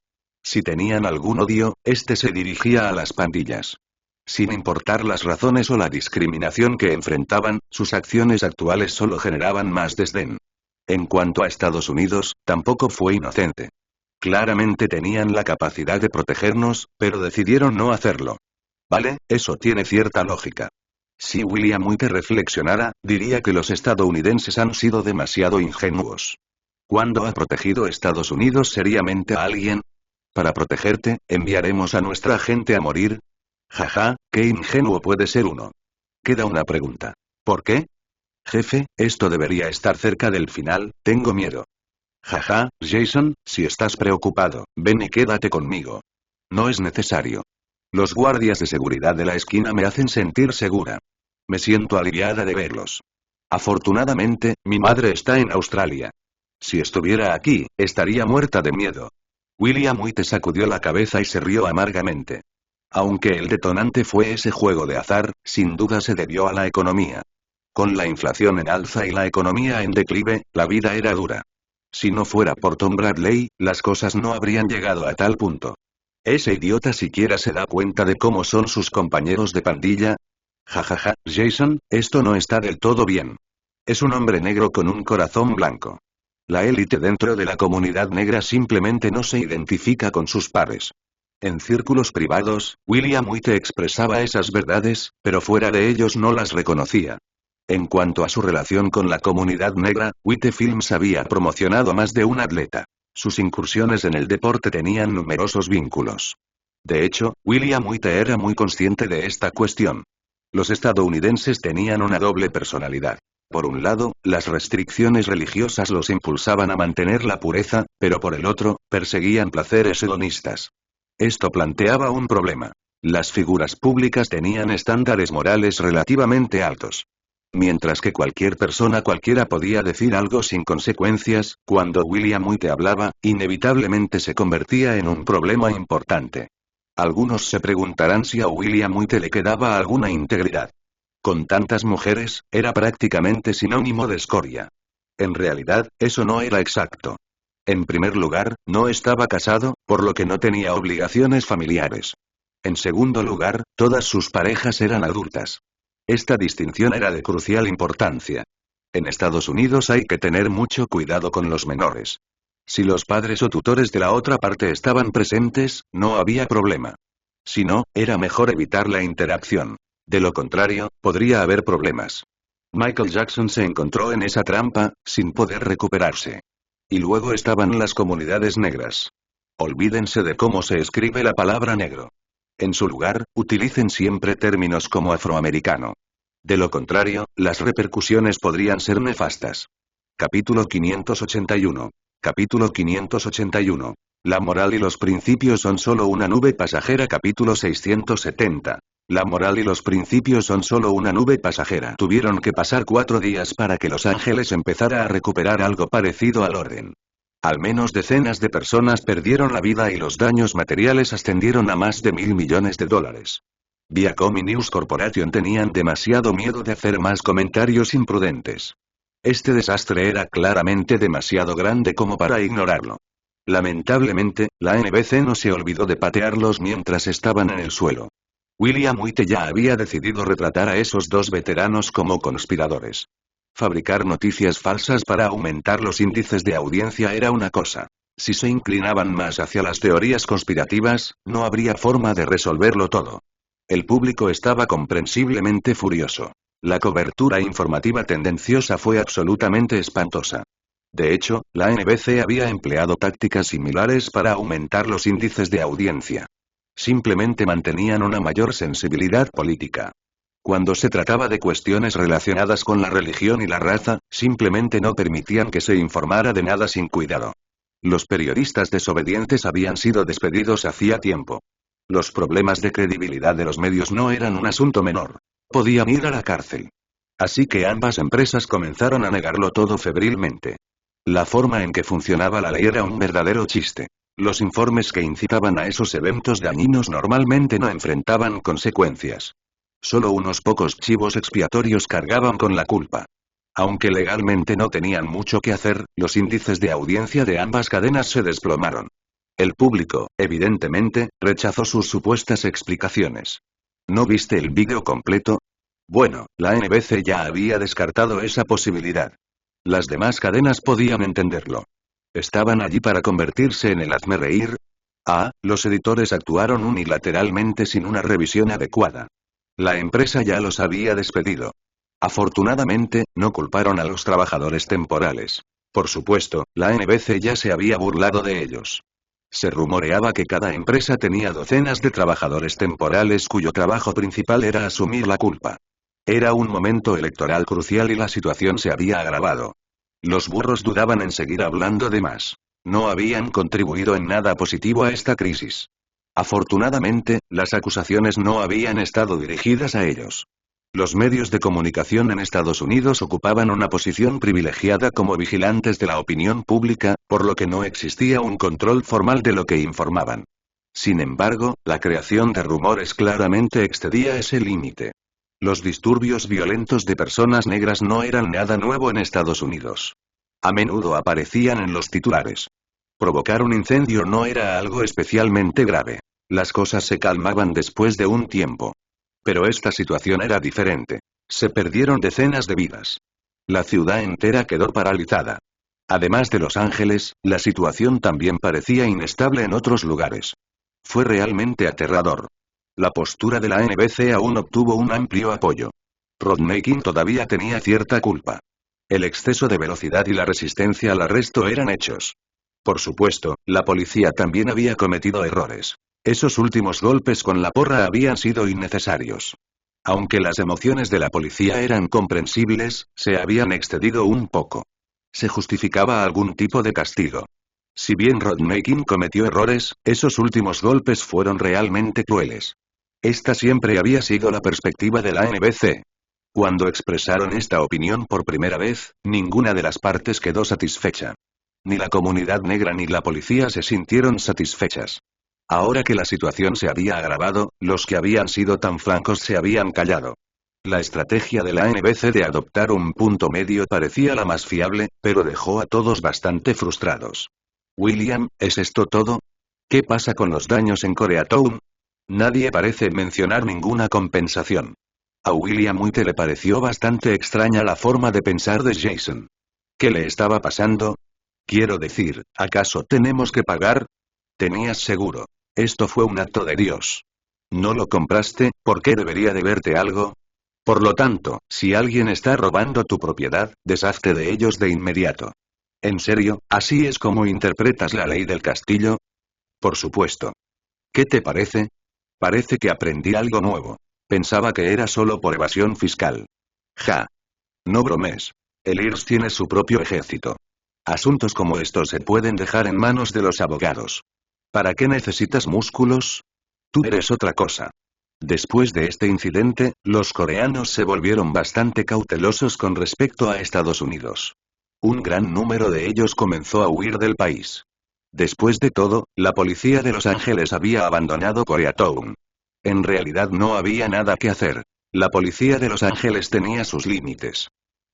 Si tenían algún odio, este se dirigía a las pandillas. Sin importar las razones o la discriminación que enfrentaban, sus acciones actuales solo generaban más desdén. En cuanto a Estados Unidos, tampoco fue inocente. Claramente tenían la capacidad de protegernos, pero decidieron no hacerlo. Vale, eso tiene cierta lógica. Si William White reflexionara, diría que los estadounidenses han sido demasiado ingenuos. ¿Cuándo ha protegido Estados Unidos seriamente a alguien? Para protegerte, enviaremos a nuestra gente a morir. Jaja, qué ingenuo puede ser uno. Queda una pregunta. ¿Por qué? Jefe, esto debería estar cerca del final, tengo miedo. Jaja, Jason, si estás preocupado, ven y quédate conmigo. No es necesario. Los guardias de seguridad de la esquina me hacen sentir segura. Me siento aliviada de verlos. Afortunadamente, mi madre está en Australia. Si estuviera aquí, estaría muerta de miedo. William White sacudió la cabeza y se rió amargamente. Aunque el detonante fue ese juego de azar, sin duda se debió a la economía. Con la inflación en alza y la economía en declive, la vida era dura. Si no fuera por Tom Bradley, las cosas no habrían llegado a tal punto. ¿Ese idiota siquiera se da cuenta de cómo son sus compañeros de pandilla? Jajaja, Jason, esto no está del todo bien. Es un hombre negro con un corazón blanco. La élite dentro de la comunidad negra simplemente no se identifica con sus pares. En círculos privados, William White expresaba esas verdades, pero fuera de ellos no las reconocía. En cuanto a su relación con la comunidad negra, White Films había promocionado a más de un atleta. Sus incursiones en el deporte tenían numerosos vínculos. De hecho, William White era muy consciente de esta cuestión. Los estadounidenses tenían una doble personalidad. Por un lado, las restricciones religiosas los impulsaban a mantener la pureza, pero por el otro, perseguían placeres hedonistas. Esto planteaba un problema. Las figuras públicas tenían estándares morales relativamente altos. Mientras que cualquier persona cualquiera podía decir algo sin consecuencias, cuando William White hablaba, inevitablemente se convertía en un problema importante. Algunos se preguntarán si a William White le quedaba alguna integridad. Con tantas mujeres, era prácticamente sinónimo de escoria. En realidad, eso no era exacto. En primer lugar, no estaba casado, por lo que no tenía obligaciones familiares. En segundo lugar, todas sus parejas eran adultas. Esta distinción era de crucial importancia. En Estados Unidos hay que tener mucho cuidado con los menores. Si los padres o tutores de la otra parte estaban presentes, no había problema. Si no, era mejor evitar la interacción. De lo contrario, podría haber problemas. Michael Jackson se encontró en esa trampa, sin poder recuperarse. Y luego estaban las comunidades negras. Olvídense de cómo se escribe la palabra negro. En su lugar, utilicen siempre términos como afroamericano. De lo contrario, las repercusiones podrían ser nefastas. Capítulo 581. Capítulo 581. La moral y los principios son solo una nube pasajera. Capítulo 670. La moral y los principios son solo una nube pasajera. Tuvieron que pasar 4 días para que Los Ángeles empezara a recuperar algo parecido al orden. Al menos decenas de personas perdieron la vida y los daños materiales ascendieron a más de $1.000 millones. Viacom y News Corporation tenían demasiado miedo de hacer más comentarios imprudentes. Este desastre era claramente demasiado grande como para ignorarlo. Lamentablemente, la NBC no se olvidó de patearlos mientras estaban en el suelo. William White ya había decidido retratar a esos dos veteranos como conspiradores. Fabricar noticias falsas para aumentar los índices de audiencia era una cosa. Si se inclinaban más hacia las teorías conspirativas, no habría forma de resolverlo todo. El público estaba comprensiblemente furioso. La cobertura informativa tendenciosa fue absolutamente espantosa. De hecho, la NBC había empleado tácticas similares para aumentar los índices de audiencia. Simplemente mantenían una mayor sensibilidad política. Cuando se trataba de cuestiones relacionadas con la religión y la raza, simplemente no permitían que se informara de nada sin cuidado. Los periodistas desobedientes habían sido despedidos hacía tiempo. Los problemas de credibilidad de los medios no eran un asunto menor. Podían ir a la cárcel. Así que ambas empresas comenzaron a negarlo todo febrilmente. La forma en que funcionaba la ley era un verdadero chiste. Los informes que incitaban a esos eventos dañinos normalmente no enfrentaban consecuencias. Solo unos pocos chivos expiatorios cargaban con la culpa. Aunque legalmente no tenían mucho que hacer, los índices de audiencia de ambas cadenas se desplomaron. El público, evidentemente, rechazó sus supuestas explicaciones. ¿No viste el vídeo completo? Bueno, la NBC ya había descartado esa posibilidad. Las demás cadenas podían entenderlo. ¿Estaban allí para convertirse en el hazmerreír? Los editores actuaron unilateralmente sin una revisión adecuada. La empresa ya los había despedido. Afortunadamente, no culparon a los trabajadores temporales. Por supuesto, la NBC ya se había burlado de ellos. Se rumoreaba que cada empresa tenía docenas de trabajadores temporales cuyo trabajo principal era asumir la culpa. Era un momento electoral crucial y la situación se había agravado. Los burros dudaban en seguir hablando de más. No habían contribuido en nada positivo a esta crisis. Afortunadamente, las acusaciones no habían estado dirigidas a ellos. Los medios de comunicación en Estados Unidos ocupaban una posición privilegiada como vigilantes de la opinión pública, por lo que no existía un control formal de lo que informaban. Sin embargo, la creación de rumores claramente excedía ese límite. Los disturbios violentos de personas negras no eran nada nuevo en Estados Unidos. A menudo aparecían en los titulares. Provocar un incendio no era algo especialmente grave. Las cosas se calmaban después de un tiempo. Pero esta situación era diferente. Se perdieron decenas de vidas. La ciudad entera quedó paralizada. Además de Los Ángeles, la situación también parecía inestable en otros lugares. Fue realmente aterrador. La postura de la NBC aún obtuvo un amplio apoyo. Rodney King todavía tenía cierta culpa. El exceso de velocidad y la resistencia al arresto eran hechos. Por supuesto, la policía también había cometido errores. Esos últimos golpes con la porra habían sido innecesarios. Aunque las emociones de la policía eran comprensibles, se habían excedido un poco. Se justificaba algún tipo de castigo. Si bien Rodney King cometió errores, esos últimos golpes fueron realmente crueles. Esta siempre había sido la perspectiva de la NBC. Cuando expresaron esta opinión por primera vez, ninguna de las partes quedó satisfecha. Ni la comunidad negra ni la policía se sintieron satisfechas. Ahora que la situación se había agravado, los que habían sido tan francos se habían callado. La estrategia de la NBC de adoptar un punto medio parecía la más fiable, pero dejó a todos bastante frustrados. William, ¿es esto todo? ¿Qué pasa con los daños en Koreatown? Nadie parece mencionar ninguna compensación. A William White le pareció bastante extraña la forma de pensar de Jason. ¿Qué le estaba pasando? Quiero decir, ¿acaso tenemos que pagar? Tenías seguro. Esto fue un acto de Dios. ¿No lo compraste? ¿Por qué debería deberte algo? Por lo tanto, si alguien está robando tu propiedad, deshazte de ellos de inmediato. ¿En serio, así es como interpretas la ley del castillo? Por supuesto. ¿Qué te parece? Parece que aprendí algo nuevo. Pensaba que era solo por evasión fiscal. Ja. No bromes. El IRS tiene su propio ejército. Asuntos como estos se pueden dejar en manos de los abogados. ¿Para qué necesitas músculos? Tú eres otra cosa. Después de este incidente, los coreanos se volvieron bastante cautelosos con respecto a Estados Unidos. Un gran número de ellos comenzó a huir del país. Después de todo, la policía de Los Ángeles había abandonado Koreatown. En realidad no había nada que hacer. La policía de Los Ángeles tenía sus límites.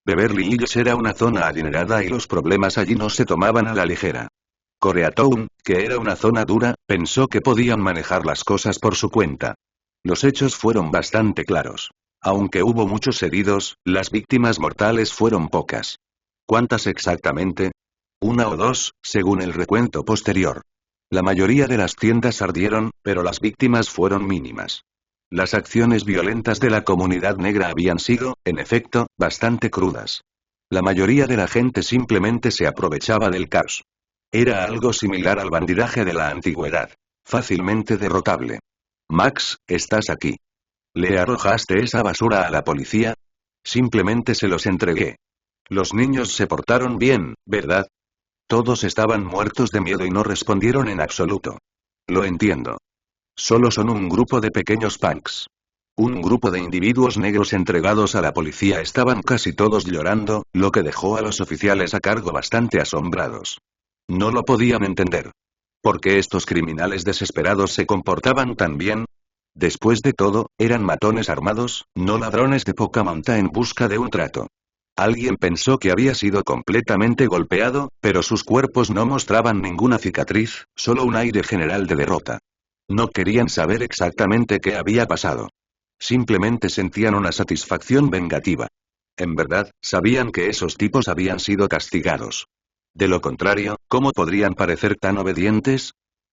Beverly Hills era una zona adinerada y los problemas allí no se tomaban a la ligera. Koreatown, que era una zona dura, pensó que podían manejar las cosas por su cuenta. Los hechos fueron bastante claros. Aunque hubo muchos heridos, las víctimas mortales fueron pocas. ¿Cuántas exactamente? Una o dos, según el recuento posterior. La mayoría de las tiendas ardieron, pero las víctimas fueron mínimas. Las acciones violentas de la comunidad negra habían sido, en efecto, bastante crudas. La mayoría de la gente simplemente se aprovechaba del caos. Era algo similar al bandidaje de la antigüedad. Fácilmente derrotable. Max, estás aquí. ¿Le arrojaste esa basura a la policía? Simplemente se los entregué. Los niños se portaron bien, ¿verdad? Todos estaban muertos de miedo y no respondieron en absoluto. Lo entiendo. Solo son un grupo de pequeños punks. Un grupo de individuos negros entregados a la policía estaban casi todos llorando, lo que dejó a los oficiales a cargo bastante asombrados. No lo podían entender. ¿Por qué estos criminales desesperados se comportaban tan bien? Después de todo, eran matones armados, no ladrones de poca monta en busca de un trato. Alguien pensó que había sido completamente golpeado, pero sus cuerpos no mostraban ninguna cicatriz, solo un aire general de derrota. No querían saber exactamente qué había pasado. Simplemente sentían una satisfacción vengativa. En verdad, sabían que esos tipos habían sido castigados. De lo contrario, ¿cómo podrían parecer tan obedientes?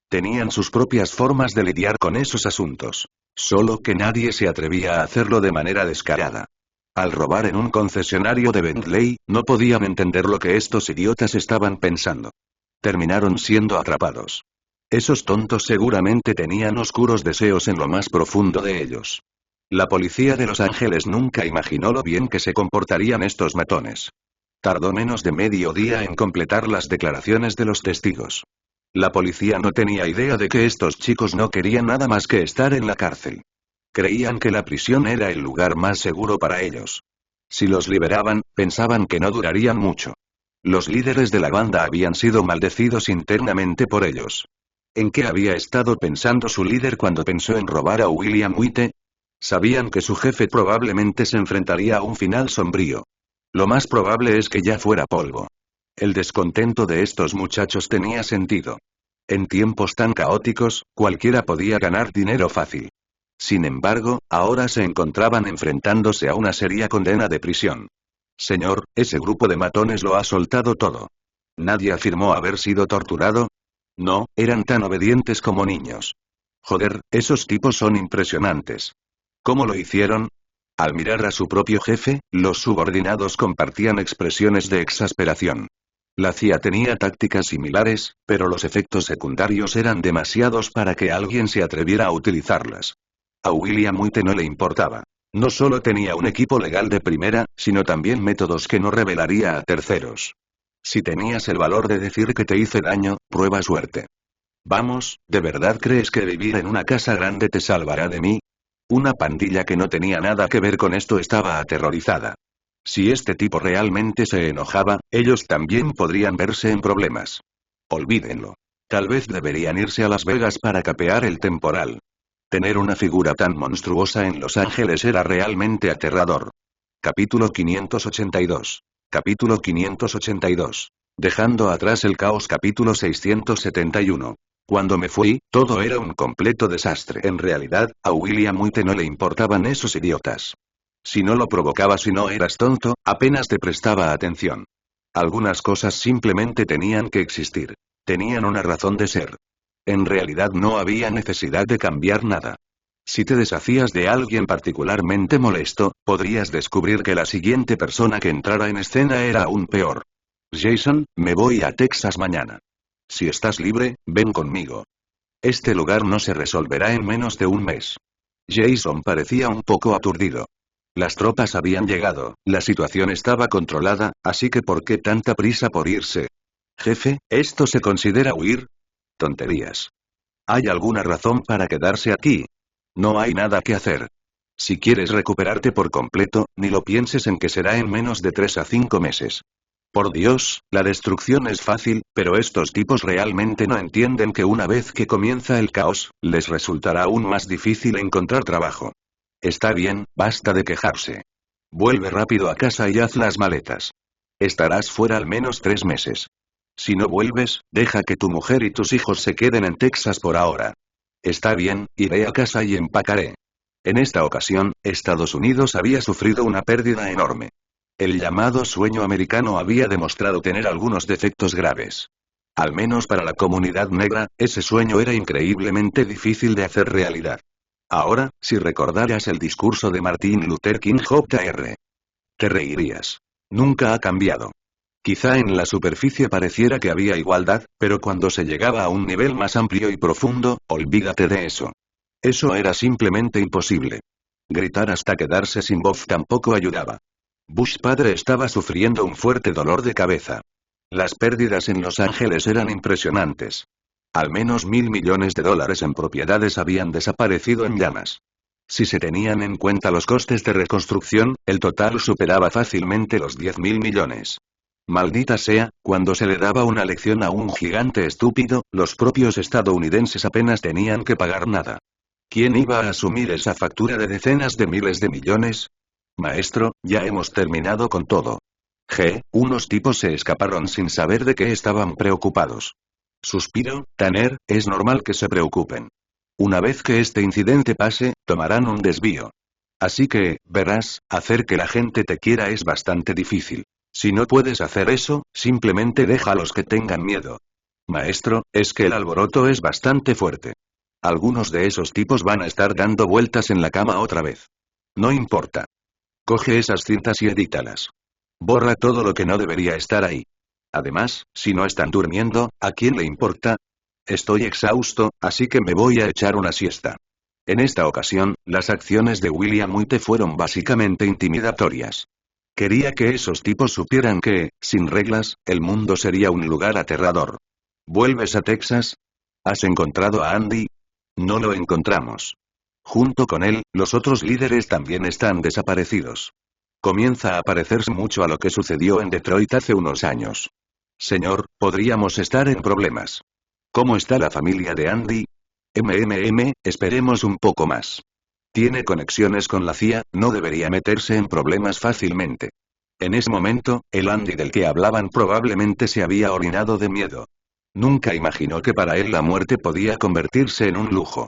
Tenían sus propias formas de lidiar con esos asuntos. Solo que nadie se atrevía a hacerlo de manera descarada. Al robar en un concesionario de Bentley, no podían entender lo que estos idiotas estaban pensando. Terminaron siendo atrapados. Esos tontos seguramente tenían oscuros deseos en lo más profundo de ellos. La policía de Los Ángeles nunca imaginó lo bien que se comportarían estos matones. Tardó menos de medio día en completar las declaraciones de los testigos. La policía no tenía idea de que estos chicos no querían nada más que estar en la cárcel. Creían que la prisión era el lugar más seguro para ellos. Si los liberaban, pensaban que no durarían mucho. Los líderes de la banda habían sido maldecidos internamente por ellos. ¿En qué había estado pensando su líder cuando pensó en robar a William White? Sabían que su jefe probablemente se enfrentaría a un final sombrío. Lo más probable es que ya fuera polvo. El descontento de estos muchachos tenía sentido. En tiempos tan caóticos, cualquiera podía ganar dinero fácil. Sin embargo, ahora se encontraban enfrentándose a una seria condena de prisión. Señor, ese grupo de matones lo ha soltado todo. ¿Nadie afirmó haber sido torturado? No, eran tan obedientes como niños. Joder, esos tipos son impresionantes. ¿Cómo lo hicieron? Al mirar a su propio jefe, los subordinados compartían expresiones de exasperación. La CIA tenía tácticas similares, pero los efectos secundarios eran demasiados para que alguien se atreviera a utilizarlas. A William White no le importaba. No solo tenía un equipo legal de primera, sino también métodos que no revelaría a terceros. Si tenías el valor de decir que te hice daño, prueba suerte. Vamos, ¿de verdad crees que vivir en una casa grande te salvará de mí? Una pandilla que no tenía nada que ver con esto estaba aterrorizada. Si este tipo realmente se enojaba, ellos también podrían verse en problemas. Olvídenlo. Tal vez deberían irse a Las Vegas para capear el temporal. Tener una figura tan monstruosa en Los Ángeles era realmente aterrador. Capítulo 582. Capítulo 582. Dejando atrás el caos. Capítulo 671. Cuando me fui, todo era un completo desastre. En realidad, a William White no le importaban esos idiotas. Si no lo provocabas y no eras tonto, apenas te prestaba atención. Algunas cosas simplemente tenían que existir. Tenían una razón de ser. En realidad no había necesidad de cambiar nada. Si te deshacías de alguien particularmente molesto, podrías descubrir que la siguiente persona que entrara en escena era aún peor. Jason, me voy a Texas mañana. Si estás libre, ven conmigo. Este lugar no se resolverá en menos de un mes. Jason parecía un poco aturdido. Las tropas habían llegado, la situación estaba controlada, así que ¿por qué tanta prisa por irse? Jefe, ¿esto se considera huir? Tonterías. ¿Hay alguna razón para quedarse aquí? No hay nada que hacer. Si quieres recuperarte por completo, ni lo pienses en que será en menos de 3 a 5 meses. Por Dios, la destrucción es fácil, pero estos tipos realmente no entienden que una vez que comienza el caos, les resultará aún más difícil encontrar trabajo. Está bien, basta de quejarse. Vuelve rápido a casa y haz las maletas. Estarás fuera al menos 3 meses. Si no vuelves, deja que tu mujer y tus hijos se queden en Texas por ahora. Está bien, iré a casa y empacaré. En esta ocasión, Estados Unidos había sufrido una pérdida enorme. El llamado sueño americano había demostrado tener algunos defectos graves. Al menos para la comunidad negra, ese sueño era increíblemente difícil de hacer realidad. Ahora, si recordaras el discurso de Martin Luther King Jr., te reirías. Nunca ha cambiado. Quizá en la superficie pareciera que había igualdad, pero cuando se llegaba a un nivel más amplio y profundo, olvídate de eso. Eso era simplemente imposible. Gritar hasta quedarse sin voz tampoco ayudaba. Bush padre estaba sufriendo un fuerte dolor de cabeza. Las pérdidas en Los Ángeles eran impresionantes. Al menos $1.000 millones en propiedades habían desaparecido en llamas. Si se tenían en cuenta los costes de reconstrucción, el total superaba fácilmente los 10.000 millones. Maldita sea, cuando se le daba una lección a un gigante estúpido, los propios estadounidenses apenas tenían que pagar nada. ¿Quién iba a asumir esa factura de decenas de miles de millones? Maestro, ya hemos terminado con todo. Unos tipos se escaparon sin saber de qué estaban preocupados. Suspiro, Tanner, es normal que se preocupen. Una vez que este incidente pase, tomarán un desvío. Así que, verás, hacer que la gente te quiera es bastante difícil. Si no puedes hacer eso, simplemente déjalos que tengan miedo. Maestro, es que el alboroto es bastante fuerte. Algunos de esos tipos van a estar dando vueltas en la cama otra vez. No importa. Coge esas cintas y edítalas. Borra todo lo que no debería estar ahí. Además, si no están durmiendo, ¿a quién le importa? Estoy exhausto, así que me voy a echar una siesta. En esta ocasión, las acciones de William White fueron básicamente intimidatorias. Quería que esos tipos supieran que, sin reglas, el mundo sería un lugar aterrador. ¿Vuelves a Texas? ¿Has encontrado a Andy? No lo encontramos. Junto con él, los otros líderes también están desaparecidos. Comienza a parecerse mucho a lo que sucedió en Detroit hace unos años. Señor, podríamos estar en problemas. ¿Cómo está la familia de Andy? Esperemos un poco más. Tiene conexiones con la CIA, no debería meterse en problemas fácilmente. En ese momento, el Andy del que hablaban probablemente se había orinado de miedo. Nunca imaginó que para él la muerte podía convertirse en un lujo.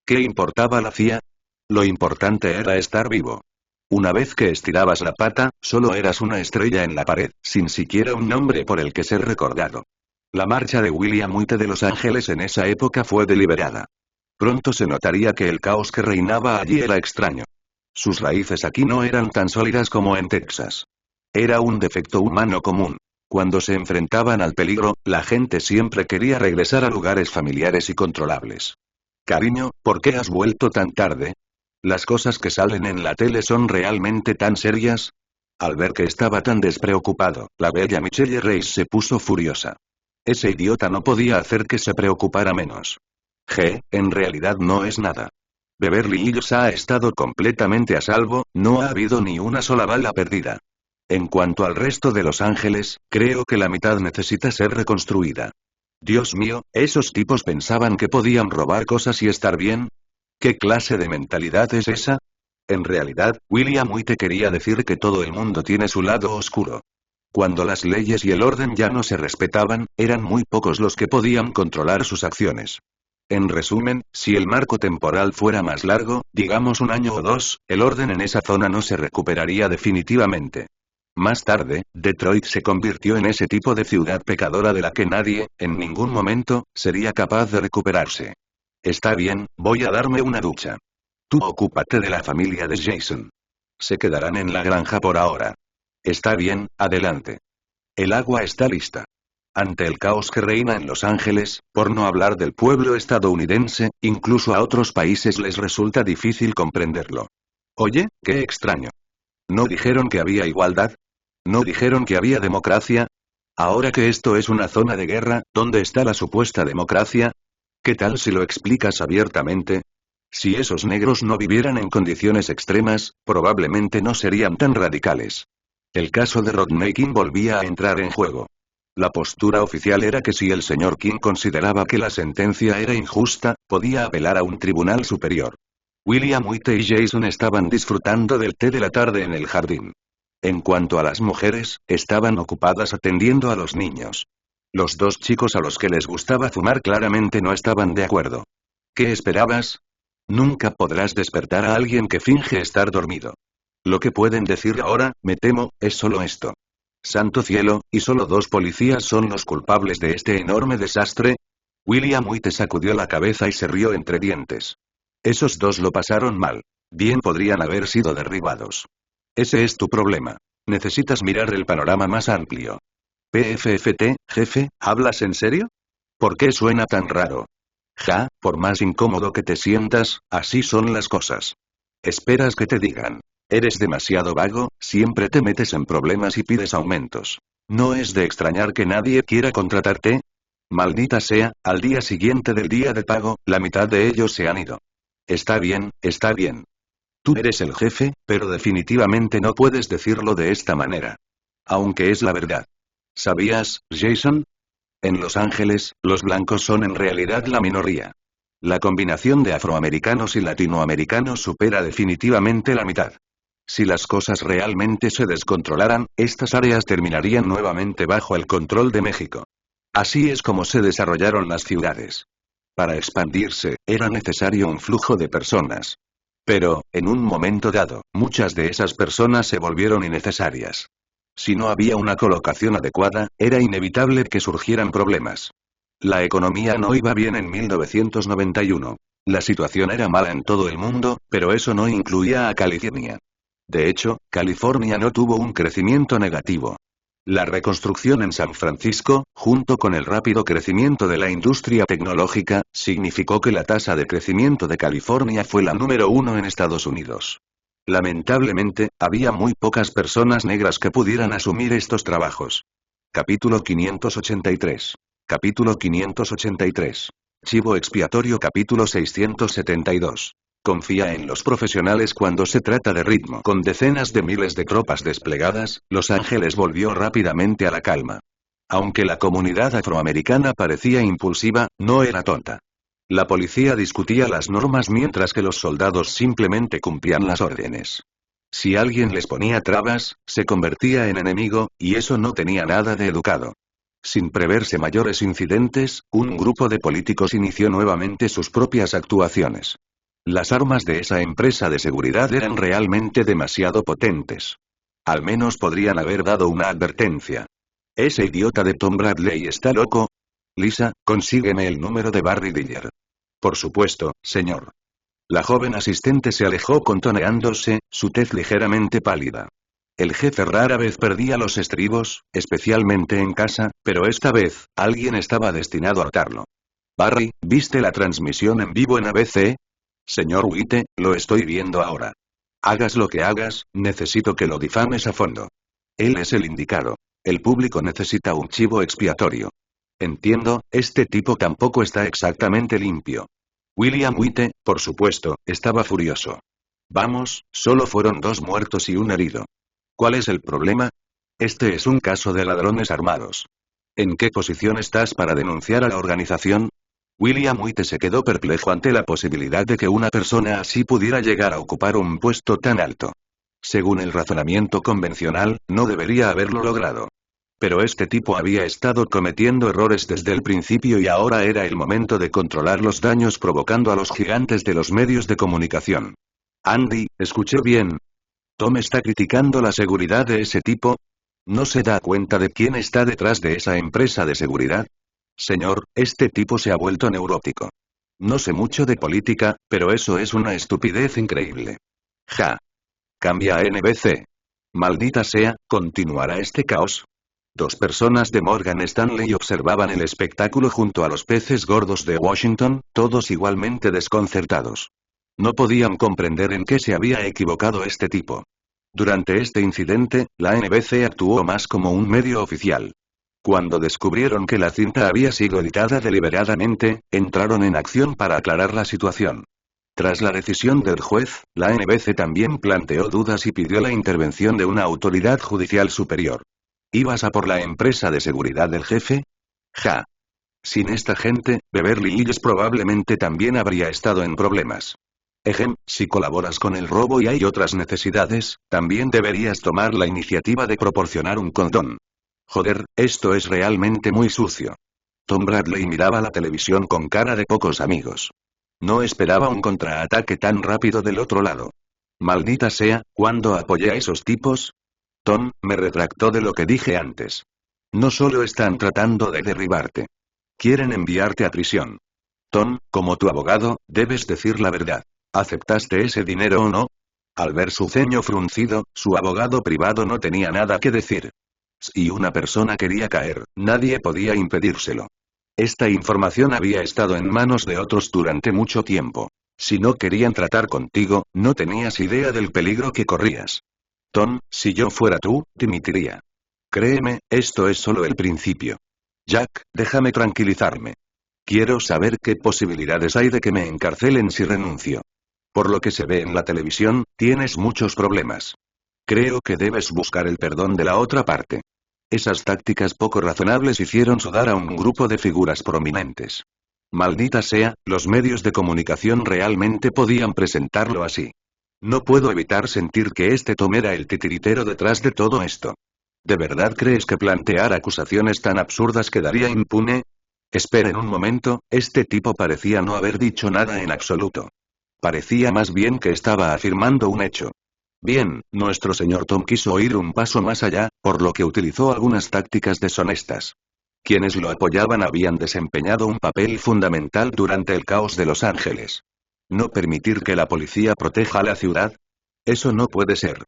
¿Qué importaba la CIA? Lo importante era estar vivo. Una vez que estirabas la pata, solo eras una estrella en la pared, sin siquiera un nombre por el que ser recordado. La marcha de William White de Los Ángeles en esa época fue deliberada. Pronto se notaría que el caos que reinaba allí era extraño. Sus raíces aquí no eran tan sólidas como en Texas. Era un defecto humano común. Cuando se enfrentaban al peligro, la gente siempre quería regresar a lugares familiares y controlables. Cariño, ¿por qué has vuelto tan tarde? ¿Las cosas que salen en la tele son realmente tan serias? Al ver que estaba tan despreocupado, la bella Michelle Reis se puso furiosa. Ese idiota no podía hacer que se preocupara menos. En realidad no es nada. Beverly Hills ha estado completamente a salvo, no ha habido ni una sola bala perdida. En cuanto al resto de Los Ángeles, creo que la mitad necesita ser reconstruida. Dios mío, ¿esos tipos pensaban que podían robar cosas y estar bien? ¿Qué clase de mentalidad es esa? En realidad, William White quería decir que todo el mundo tiene su lado oscuro. Cuando las leyes y el orden ya no se respetaban, eran muy pocos los que podían controlar sus acciones. En resumen, si el marco temporal fuera más largo, digamos un año o dos, el orden en esa zona no se recuperaría definitivamente. Más tarde, Detroit se convirtió en ese tipo de ciudad pecadora de la que nadie, en ningún momento, sería capaz de recuperarse. Está bien, voy a darme una ducha. Tú ocúpate de la familia de Jason. Se quedarán en la granja por ahora. Está bien, adelante. El agua está lista. Ante el caos que reina en Los Ángeles, por no hablar del pueblo estadounidense, incluso a otros países les resulta difícil comprenderlo. Oye, qué extraño. ¿No dijeron que había igualdad? ¿No dijeron que había democracia? Ahora que esto es una zona de guerra, ¿dónde está la supuesta democracia? ¿Qué tal si lo explicas abiertamente? Si esos negros no vivieran en condiciones extremas, probablemente no serían tan radicales. El caso de Rodney King volvía a entrar en juego. La postura oficial era que si el señor King consideraba que la sentencia era injusta, podía apelar a un tribunal superior. William White y Jason estaban disfrutando del té de la tarde en el jardín. En cuanto a las mujeres, estaban ocupadas atendiendo a los niños. Los dos chicos a los que les gustaba fumar claramente no estaban de acuerdo. ¿Qué esperabas? Nunca podrás despertar a alguien que finge estar dormido. Lo que pueden decir ahora, me temo, es solo esto. Santo cielo, ¿y solo 2 policías son los culpables de este enorme desastre? William White sacudió la cabeza y se rió entre dientes. Esos 2 lo pasaron mal. Bien podrían haber sido derribados. Ese es tu problema. Necesitas mirar el panorama más amplio. PFFT, jefe, ¿hablas en serio? ¿Por qué suena tan raro? Ja, por más incómodo que te sientas, así son las cosas. Esperas que te digan. Eres demasiado vago, siempre te metes en problemas y pides aumentos. ¿No es de extrañar que nadie quiera contratarte? Maldita sea, al día siguiente del día de pago, la mitad de ellos se han ido. Está bien, está bien. Tú eres el jefe, pero definitivamente no puedes decirlo de esta manera. Aunque es la verdad. ¿Sabías, Jason? En Los Ángeles, los blancos son en realidad la minoría. La combinación de afroamericanos y latinoamericanos supera definitivamente la mitad. Si las cosas realmente se descontrolaran, estas áreas terminarían nuevamente bajo el control de México. Así es como se desarrollaron las ciudades. Para expandirse, era necesario un flujo de personas. Pero, en un momento dado, muchas de esas personas se volvieron innecesarias. Si no había una colocación adecuada, era inevitable que surgieran problemas. La economía no iba bien en 1991. La situación era mala en todo el mundo, pero eso no incluía a California. De hecho, California no tuvo un crecimiento negativo. La reconstrucción en San Francisco, junto con el rápido crecimiento de la industria tecnológica, significó que la tasa de crecimiento de California fue la número 1 en Estados Unidos. Lamentablemente, había muy pocas personas negras que pudieran asumir estos trabajos. Capítulo 583. Capítulo 583. Chivo expiatorio capítulo 672. Confía en los profesionales cuando se trata de ritmo. Con decenas de miles de tropas desplegadas, Los Ángeles volvió rápidamente a la calma. Aunque la comunidad afroamericana parecía impulsiva, no era tonta. La policía discutía las normas mientras que los soldados simplemente cumplían las órdenes. Si alguien les ponía trabas, se convertía en enemigo, y eso no tenía nada de educado. Sin preverse mayores incidentes, un grupo de políticos inició nuevamente sus propias actuaciones. Las armas de esa empresa de seguridad eran realmente demasiado potentes. Al menos podrían haber dado una advertencia. ¿Ese idiota de Tom Bradley está loco? Lisa, consígueme el número de Barry Diller. Por supuesto, señor. La joven asistente se alejó contoneándose, su tez ligeramente pálida. El jefe rara vez perdía los estribos, especialmente en casa, pero esta vez, alguien estaba destinado a hartarlo. Barry, ¿viste la transmisión en vivo en ABC? Señor White, lo estoy viendo ahora. Hagas lo que hagas, necesito que lo difames a fondo. Él es el indicado. El público necesita un chivo expiatorio. Entiendo, este tipo tampoco está exactamente limpio. William White, por supuesto, estaba furioso. Vamos, solo fueron 2 muertos y un herido. ¿Cuál es el problema? Este es un caso de ladrones armados. ¿En qué posición estás para denunciar a la organización? William White se quedó perplejo ante la posibilidad de que una persona así pudiera llegar a ocupar un puesto tan alto. Según el razonamiento convencional, no debería haberlo logrado. Pero este tipo había estado cometiendo errores desde el principio y ahora era el momento de controlar los daños provocando a los gigantes de los medios de comunicación. Andy, escuché bien. ¿Tom está criticando la seguridad de ese tipo? ¿No se da cuenta de quién está detrás de esa empresa de seguridad? Señor, este tipo se ha vuelto neurótico. No sé mucho de política, pero eso es una estupidez increíble. Ja. Cambia a NBC. Maldita sea, ¿continuará este caos? Dos personas de Morgan Stanley observaban el espectáculo junto a los peces gordos de Washington, todos igualmente desconcertados. No podían comprender en qué se había equivocado este tipo. Durante este incidente, la NBC actuó más como un medio oficial. Cuando descubrieron que la cinta había sido editada deliberadamente, entraron en acción para aclarar la situación. Tras la decisión del juez, la NBC también planteó dudas y pidió la intervención de una autoridad judicial superior. ¿Ibas a por la empresa de seguridad del jefe? Ja. Sin esta gente, Beverly Hills probablemente también habría estado en problemas. Si colaboras con el robo y hay otras necesidades, también deberías tomar la iniciativa de proporcionar un condón. Joder, esto es realmente muy sucio. Tom Bradley miraba la televisión con cara de pocos amigos. No esperaba un contraataque tan rápido del otro lado. Maldita sea, ¿cuándo apoyé a esos tipos? Tom, me retractó de lo que dije antes. No solo están tratando de derribarte. Quieren enviarte a prisión. Tom, como tu abogado, debes decir la verdad. ¿Aceptaste ese dinero o no? Al ver su ceño fruncido, su abogado privado no tenía nada que decir. Si una persona quería caer, nadie podía impedírselo. Esta información había estado en manos de otros durante mucho tiempo. Si no querían tratar contigo, no tenías idea del peligro que corrías. Tom, si yo fuera tú, dimitiría. Créeme, esto es solo el principio. Jack, déjame tranquilizarme. Quiero saber qué posibilidades hay de que me encarcelen si renuncio. Por lo que se ve en la televisión, tienes muchos problemas. Creo que debes buscar el perdón de la otra parte. Esas tácticas poco razonables hicieron sudar a un grupo de figuras prominentes. Maldita sea, los medios de comunicación realmente podían presentarlo así. No puedo evitar sentir que este Tom era el titiritero detrás de todo esto. ¿De verdad crees que plantear acusaciones tan absurdas quedaría impune? Esperen un momento, este tipo parecía no haber dicho nada en absoluto. Parecía más bien que estaba afirmando un hecho. Bien, nuestro señor Tom quiso ir un paso más allá, por lo que utilizó algunas tácticas deshonestas. Quienes lo apoyaban habían desempeñado un papel fundamental durante el caos de Los Ángeles. ¿No permitir que la policía proteja la ciudad? Eso no puede ser.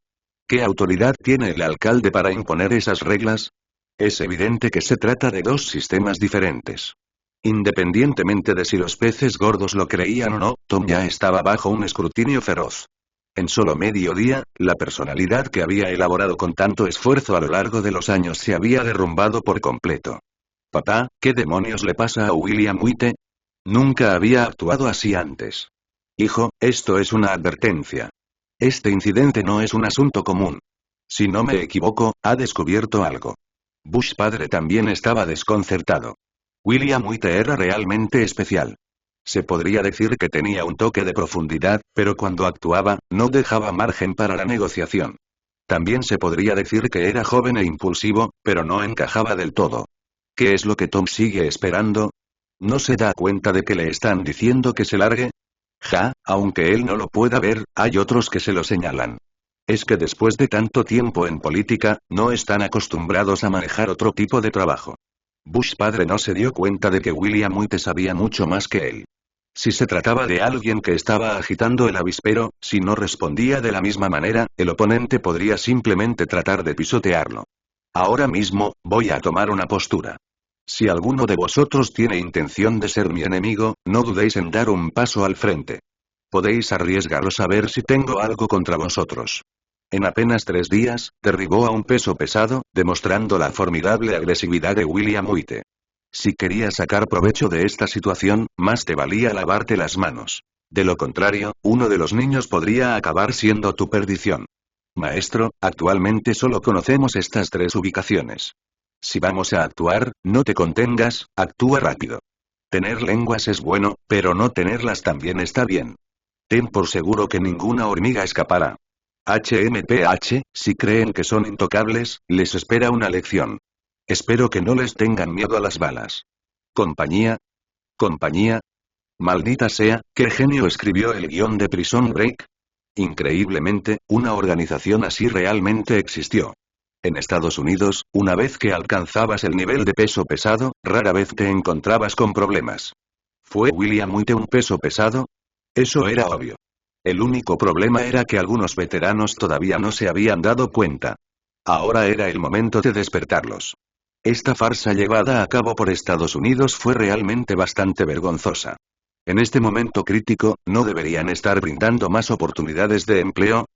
¿Qué autoridad tiene el alcalde para imponer esas reglas? Es evidente que se trata de dos sistemas diferentes. Independientemente de si los peces gordos lo creían o no, Tom ya estaba bajo un escrutinio feroz. En solo medio día, la personalidad que había elaborado con tanto esfuerzo a lo largo de los años se había derrumbado por completo. Papá, ¿qué demonios le pasa a William White? Nunca había actuado así antes. Hijo, esto es una advertencia. Este incidente no es un asunto común. Si no me equivoco, ha descubierto algo. Bush padre también estaba desconcertado. William White era realmente especial. Se podría decir que tenía un toque de profundidad, pero cuando actuaba, no dejaba margen para la negociación. También se podría decir que era joven e impulsivo, pero no encajaba del todo. ¿Qué es lo que Tom sigue esperando? ¿No se da cuenta de que le están diciendo que se largue? Ja, aunque él no lo pueda ver, hay otros que se lo señalan. Es que después de tanto tiempo en política, no están acostumbrados a manejar otro tipo de trabajo. Bush padre no se dio cuenta de que William White sabía mucho más que él. Si se trataba de alguien que estaba agitando el avispero, si no respondía de la misma manera, el oponente podría simplemente tratar de pisotearlo. Ahora mismo, voy a tomar una postura. Si alguno de vosotros tiene intención de ser mi enemigo, no dudéis en dar un paso al frente. Podéis arriesgaros a ver si tengo algo contra vosotros. En apenas 3 días, derribó a un peso pesado, demostrando la formidable agresividad de William White. Si querías sacar provecho de esta situación, más te valía lavarte las manos. De lo contrario, uno de los niños podría acabar siendo tu perdición. Maestro, actualmente solo conocemos estas 3 ubicaciones. Si vamos a actuar, no te contengas, actúa rápido. Tener lenguas es bueno, pero no tenerlas también está bien. Ten por seguro que ninguna hormiga escapará. HMPH, si creen que son intocables, les espera una lección. Espero que no les tengan miedo a las balas. Compañía. Compañía. Maldita sea, ¿qué genio escribió el guión de Prison Break? Increíblemente, una organización así realmente existió. En Estados Unidos, una vez que alcanzabas el nivel de peso pesado, rara vez te encontrabas con problemas. ¿Fue William White un peso pesado? Eso era obvio. El único problema era que algunos veteranos todavía no se habían dado cuenta. Ahora era el momento de despertarlos. Esta farsa llevada a cabo por Estados Unidos fue realmente bastante vergonzosa. En este momento crítico, ¿no deberían estar brindando más oportunidades de empleo?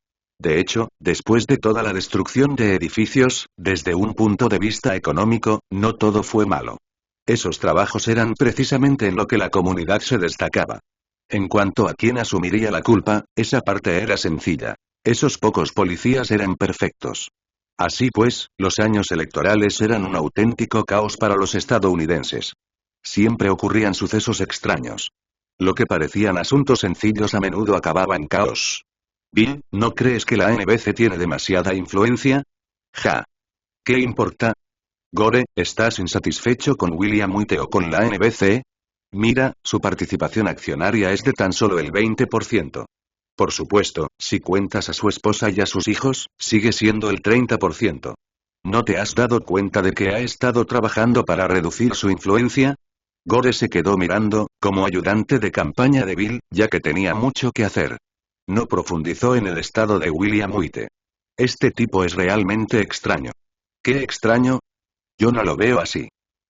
De hecho, después de toda la destrucción de edificios, desde un punto de vista económico, no todo fue malo. Esos trabajos eran precisamente en lo que la comunidad se destacaba. En cuanto a quién asumiría la culpa, esa parte era sencilla. Esos pocos policías eran perfectos. Así pues, los años electorales eran un auténtico caos para los estadounidenses. Siempre ocurrían sucesos extraños. Lo que parecían asuntos sencillos a menudo acababa en caos. Bill, ¿no crees que la NBC tiene demasiada influencia? Ja. ¿Qué importa? Gore, ¿estás insatisfecho con William White o con la NBC? Mira, su participación accionaria es de tan solo el 20%. Por supuesto, si cuentas a su esposa y a sus hijos, sigue siendo el 30%. ¿No te has dado cuenta de que ha estado trabajando para reducir su influencia? Gore se quedó mirando, como ayudante de campaña de Bill, ya que tenía mucho que hacer. No profundizó en el estado de William White. Este tipo es realmente extraño. ¿Qué extraño? Yo no lo veo así.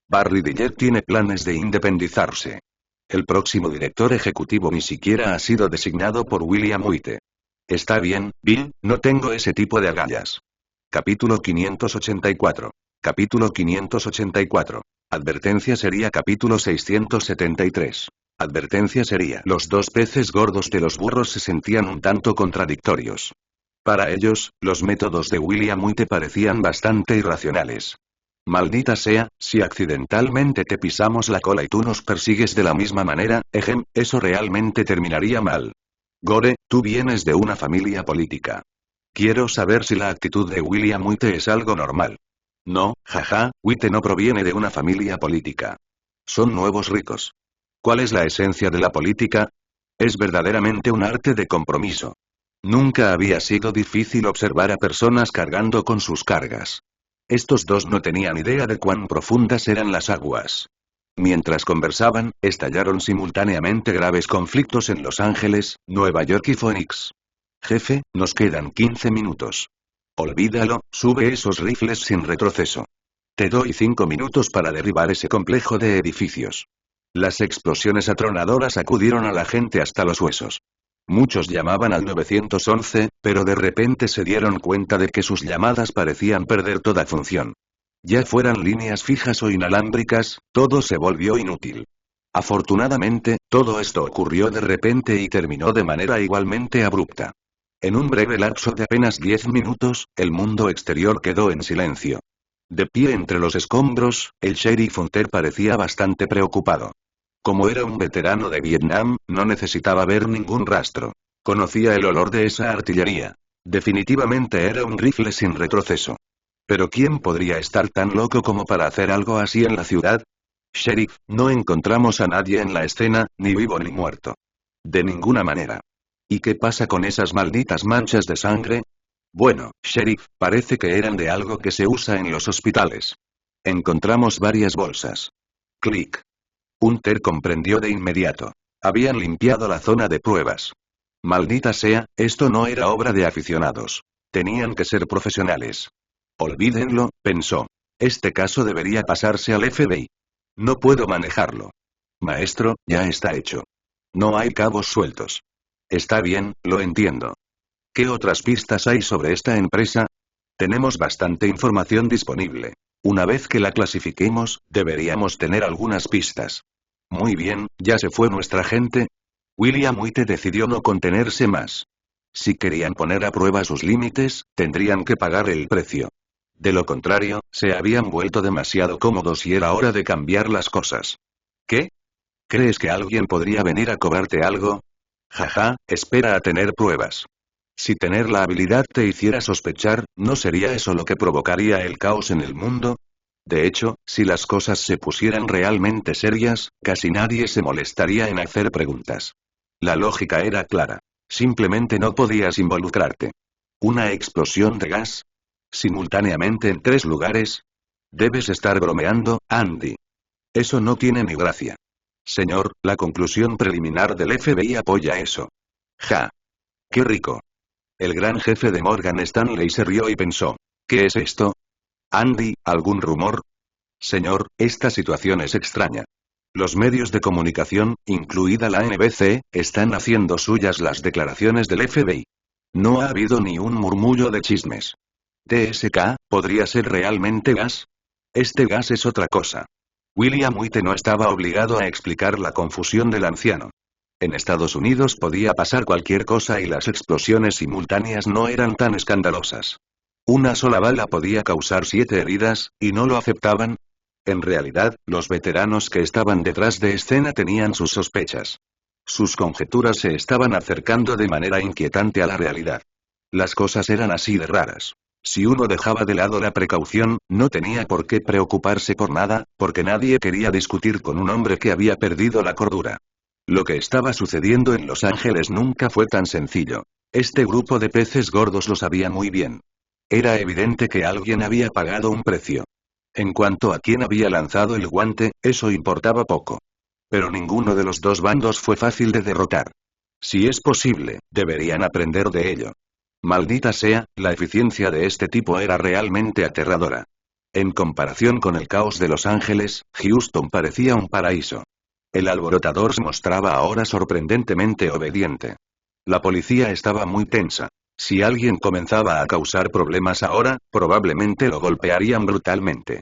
Barry Dillard tiene planes de independizarse. El próximo director ejecutivo ni siquiera ha sido designado por William White. Está bien, Bill, no tengo ese tipo de agallas. Capítulo 584. Capítulo 584. Advertencia sería capítulo 673. Advertencia sería. Los dos peces gordos de los burros se sentían un tanto contradictorios. Para ellos, los métodos de William White parecían bastante irracionales. Maldita sea, si accidentalmente te pisamos la cola y tú nos persigues de la misma manera, eso realmente terminaría mal. Gore, tú vienes de una familia política. Quiero saber si la actitud de William White es algo normal. No, jaja, White no proviene de una familia política. Son nuevos ricos. ¿Cuál es la esencia de la política? Es verdaderamente un arte de compromiso. Nunca había sido difícil observar a personas cargando con sus cargas. Estos dos no tenían idea de cuán profundas eran las aguas. Mientras conversaban, estallaron simultáneamente graves conflictos en Los Ángeles, Nueva York y Phoenix. Jefe, nos quedan 15 minutos. Olvídalo, sube esos rifles sin retroceso. Te doy 5 minutos para derribar ese complejo de edificios. Las explosiones atronadoras sacudieron a la gente hasta los huesos. Muchos llamaban al 911, pero de repente se dieron cuenta de que sus llamadas parecían perder toda función. Ya fueran líneas fijas o inalámbricas, todo se volvió inútil. Afortunadamente, todo esto ocurrió de repente y terminó de manera igualmente abrupta. En un breve lapso de apenas 10 minutos, el mundo exterior quedó en silencio. De pie entre los escombros, el sheriff Hunter parecía bastante preocupado. Como era un veterano de Vietnam, no necesitaba ver ningún rastro. Conocía el olor de esa artillería. Definitivamente era un rifle sin retroceso. Pero ¿quién podría estar tan loco como para hacer algo así en la ciudad? Sheriff, no encontramos a nadie en la escena, ni vivo ni muerto. De ninguna manera. ¿Y qué pasa con esas malditas manchas de sangre? Bueno, sheriff, parece que eran de algo que se usa en los hospitales. Encontramos varias bolsas. Clic. Hunter comprendió de inmediato. Habían limpiado la zona de pruebas. Maldita sea, esto no era obra de aficionados. Tenían que ser profesionales. Olvídenlo, pensó. Este caso debería pasarse al FBI. No puedo manejarlo. Maestro, ya está hecho. No hay cabos sueltos. Está bien, lo entiendo. ¿Qué otras pistas hay sobre esta empresa? Tenemos bastante información disponible. Una vez que la clasifiquemos, deberíamos tener algunas pistas. Muy bien, ¿ya se fue nuestra gente? William White decidió no contenerse más. Si querían poner a prueba sus límites, tendrían que pagar el precio. De lo contrario, se habían vuelto demasiado cómodos y era hora de cambiar las cosas. ¿Qué? ¿Crees que alguien podría venir a cobrarte algo? Jaja, espera a tener pruebas. Si tener la habilidad te hiciera sospechar, ¿no sería eso lo que provocaría el caos en el mundo? De hecho, si las cosas se pusieran realmente serias, casi nadie se molestaría en hacer preguntas. La lógica era clara. Simplemente no podías involucrarte. ¿Una explosión de gas? ¿Simultáneamente en 3 lugares? Debes estar bromeando, Andy. Eso no tiene ni gracia. Señor, la conclusión preliminar del FBI apoya eso. Ja. ¡Qué rico! El gran jefe de Morgan Stanley se rió y pensó. ¿Qué es esto? Andy, ¿algún rumor? Señor, esta situación es extraña. Los medios de comunicación, incluida la NBC, están haciendo suyas las declaraciones del FBI. No ha habido ni un murmullo de chismes. TSK, ¿podría ser realmente gas? Este gas es otra cosa. William White no estaba obligado a explicar la confusión del anciano. En Estados Unidos podía pasar cualquier cosa y las explosiones simultáneas no eran tan escandalosas. Una sola bala podía causar 7 heridas, y no lo aceptaban. En realidad, los veteranos que estaban detrás de escena tenían sus sospechas. Sus conjeturas se estaban acercando de manera inquietante a la realidad. Las cosas eran así de raras. Si uno dejaba de lado la precaución, no tenía por qué preocuparse por nada, porque nadie quería discutir con un hombre que había perdido la cordura. Lo que estaba sucediendo en Los Ángeles nunca fue tan sencillo. Este grupo de peces gordos lo sabía muy bien. Era evidente que alguien había pagado un precio. En cuanto a quién había lanzado el guante, eso importaba poco. Pero ninguno de los dos bandos fue fácil de derrotar. Si es posible, deberían aprender de ello. Maldita sea, la eficiencia de este tipo era realmente aterradora. En comparación con el caos de Los Ángeles, Houston parecía un paraíso. El alborotador se mostraba ahora sorprendentemente obediente. La policía estaba muy tensa. Si alguien comenzaba a causar problemas ahora, probablemente lo golpearían brutalmente.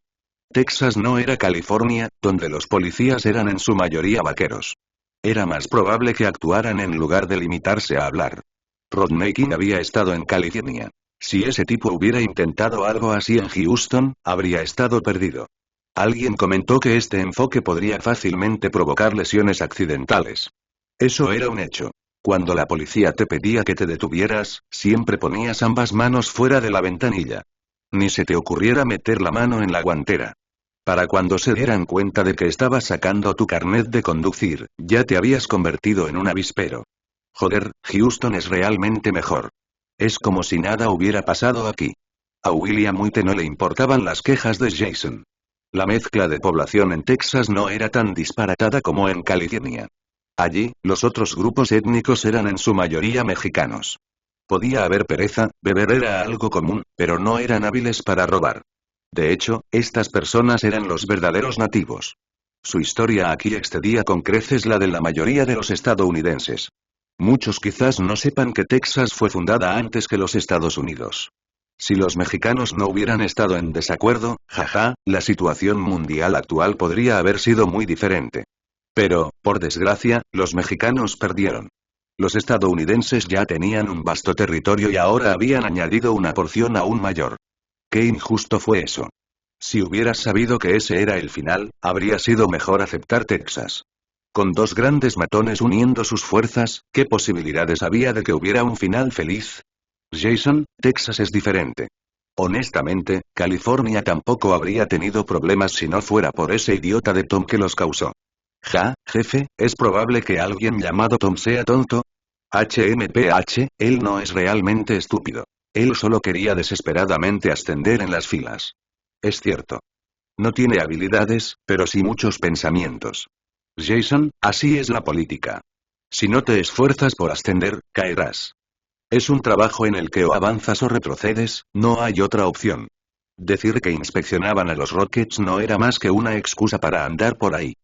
Texas no era California, donde los policías eran en su mayoría vaqueros. Era más probable que actuaran en lugar de limitarse a hablar. Rodney King había estado en California. Si ese tipo hubiera intentado algo así en Houston, habría estado perdido. Alguien comentó que este enfoque podría fácilmente provocar lesiones accidentales. Eso era un hecho. Cuando la policía te pedía que te detuvieras, siempre ponías ambas manos fuera de la ventanilla. Ni se te ocurriera meter la mano en la guantera. Para cuando se dieran cuenta de que estabas sacando tu carnet de conducir, ya te habías convertido en un avispero. Joder, Houston es realmente mejor. Es como si nada hubiera pasado aquí. A William White no le importaban las quejas de Jason. La mezcla de población en Texas no era tan disparatada como en California. Allí, los otros grupos étnicos eran en su mayoría mexicanos. Podía haber pereza, beber era algo común, pero no eran hábiles para robar. De hecho, estas personas eran los verdaderos nativos. Su historia aquí excedía con creces la de la mayoría de los estadounidenses. Muchos quizás no sepan que Texas fue fundada antes que los Estados Unidos. Si los mexicanos no hubieran estado en desacuerdo, jaja, la situación mundial actual podría haber sido muy diferente. Pero, por desgracia, los mexicanos perdieron. Los estadounidenses ya tenían un vasto territorio y ahora habían añadido una porción aún mayor. Qué injusto fue eso. Si hubieras sabido que ese era el final, habría sido mejor aceptar Texas. Con 2 grandes matones uniendo sus fuerzas, ¿qué posibilidades había de que hubiera un final feliz? Jason, Texas es diferente. Honestamente, California tampoco habría tenido problemas si no fuera por ese idiota de Tom que los causó. Ja, jefe, ¿es probable que alguien llamado Tom sea tonto? HMPH, él no es realmente estúpido. Él solo quería desesperadamente ascender en las filas. Es cierto. No tiene habilidades, pero sí muchos pensamientos. Jason, así es la política. Si no te esfuerzas por ascender, caerás. Es un trabajo en el que o avanzas o retrocedes, no hay otra opción. Decir que inspeccionaban a los Rockets no era más que una excusa para andar por ahí.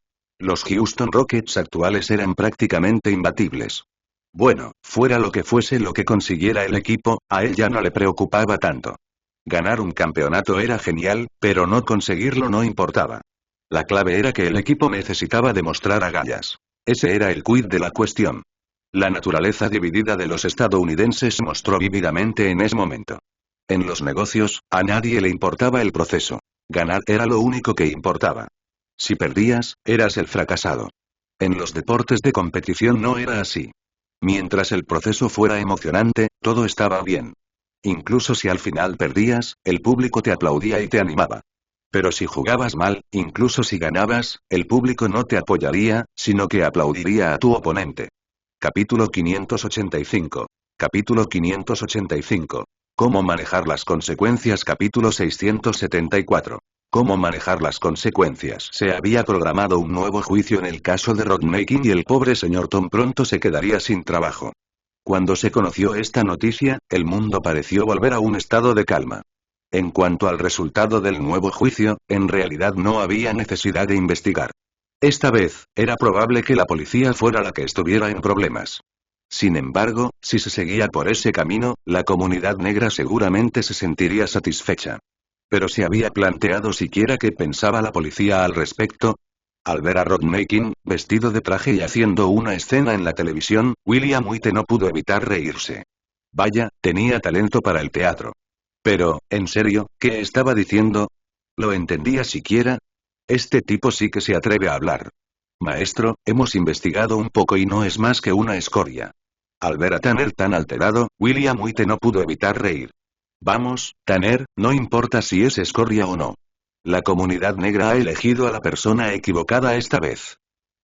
Los Houston Rockets actuales eran prácticamente imbatibles. Bueno, fuera lo que fuese lo que consiguiera el equipo, a él ya no le preocupaba tanto. Ganar un campeonato era genial, pero no conseguirlo no importaba. La clave era que el equipo necesitaba demostrar agallas. Ese era el quid de la cuestión. La naturaleza dividida de los estadounidenses se mostró vívidamente en ese momento. En los negocios, a nadie le importaba el proceso. Ganar era lo único que importaba. Si perdías, eras el fracasado. En los deportes de competición no era así. Mientras el proceso fuera emocionante, todo estaba bien. Incluso si al final perdías, el público te aplaudía y te animaba. Pero si jugabas mal, incluso si ganabas, el público no te apoyaría, sino que aplaudiría a tu oponente. Capítulo 585. Capítulo 585. ¿Cómo manejar las consecuencias? Capítulo 674. ¿Cómo manejar las consecuencias? Se había programado un nuevo juicio en el caso de Rodmaking y el pobre señor Tom pronto se quedaría sin trabajo. Cuando se conoció esta noticia, el mundo pareció volver a un estado de calma. En cuanto al resultado del nuevo juicio, en realidad no había necesidad de investigar. Esta vez, era probable que la policía fuera la que estuviera en problemas. Sin embargo, si se seguía por ese camino, la comunidad negra seguramente se sentiría satisfecha. Pero ¿se había planteado siquiera qué pensaba la policía al respecto? Al ver a Rodmaking, vestido de traje y haciendo una escena en la televisión, William White no pudo evitar reírse. Vaya, tenía talento para el teatro. Pero, ¿en serio, qué estaba diciendo? ¿Lo entendía siquiera? Este tipo sí que se atreve a hablar. Maestro, hemos investigado un poco y no es más que una escoria. Al ver a Tanner tan alterado, William White no pudo evitar reír. Vamos, Tanner, no importa si es escoria o no. La comunidad negra ha elegido a la persona equivocada esta vez.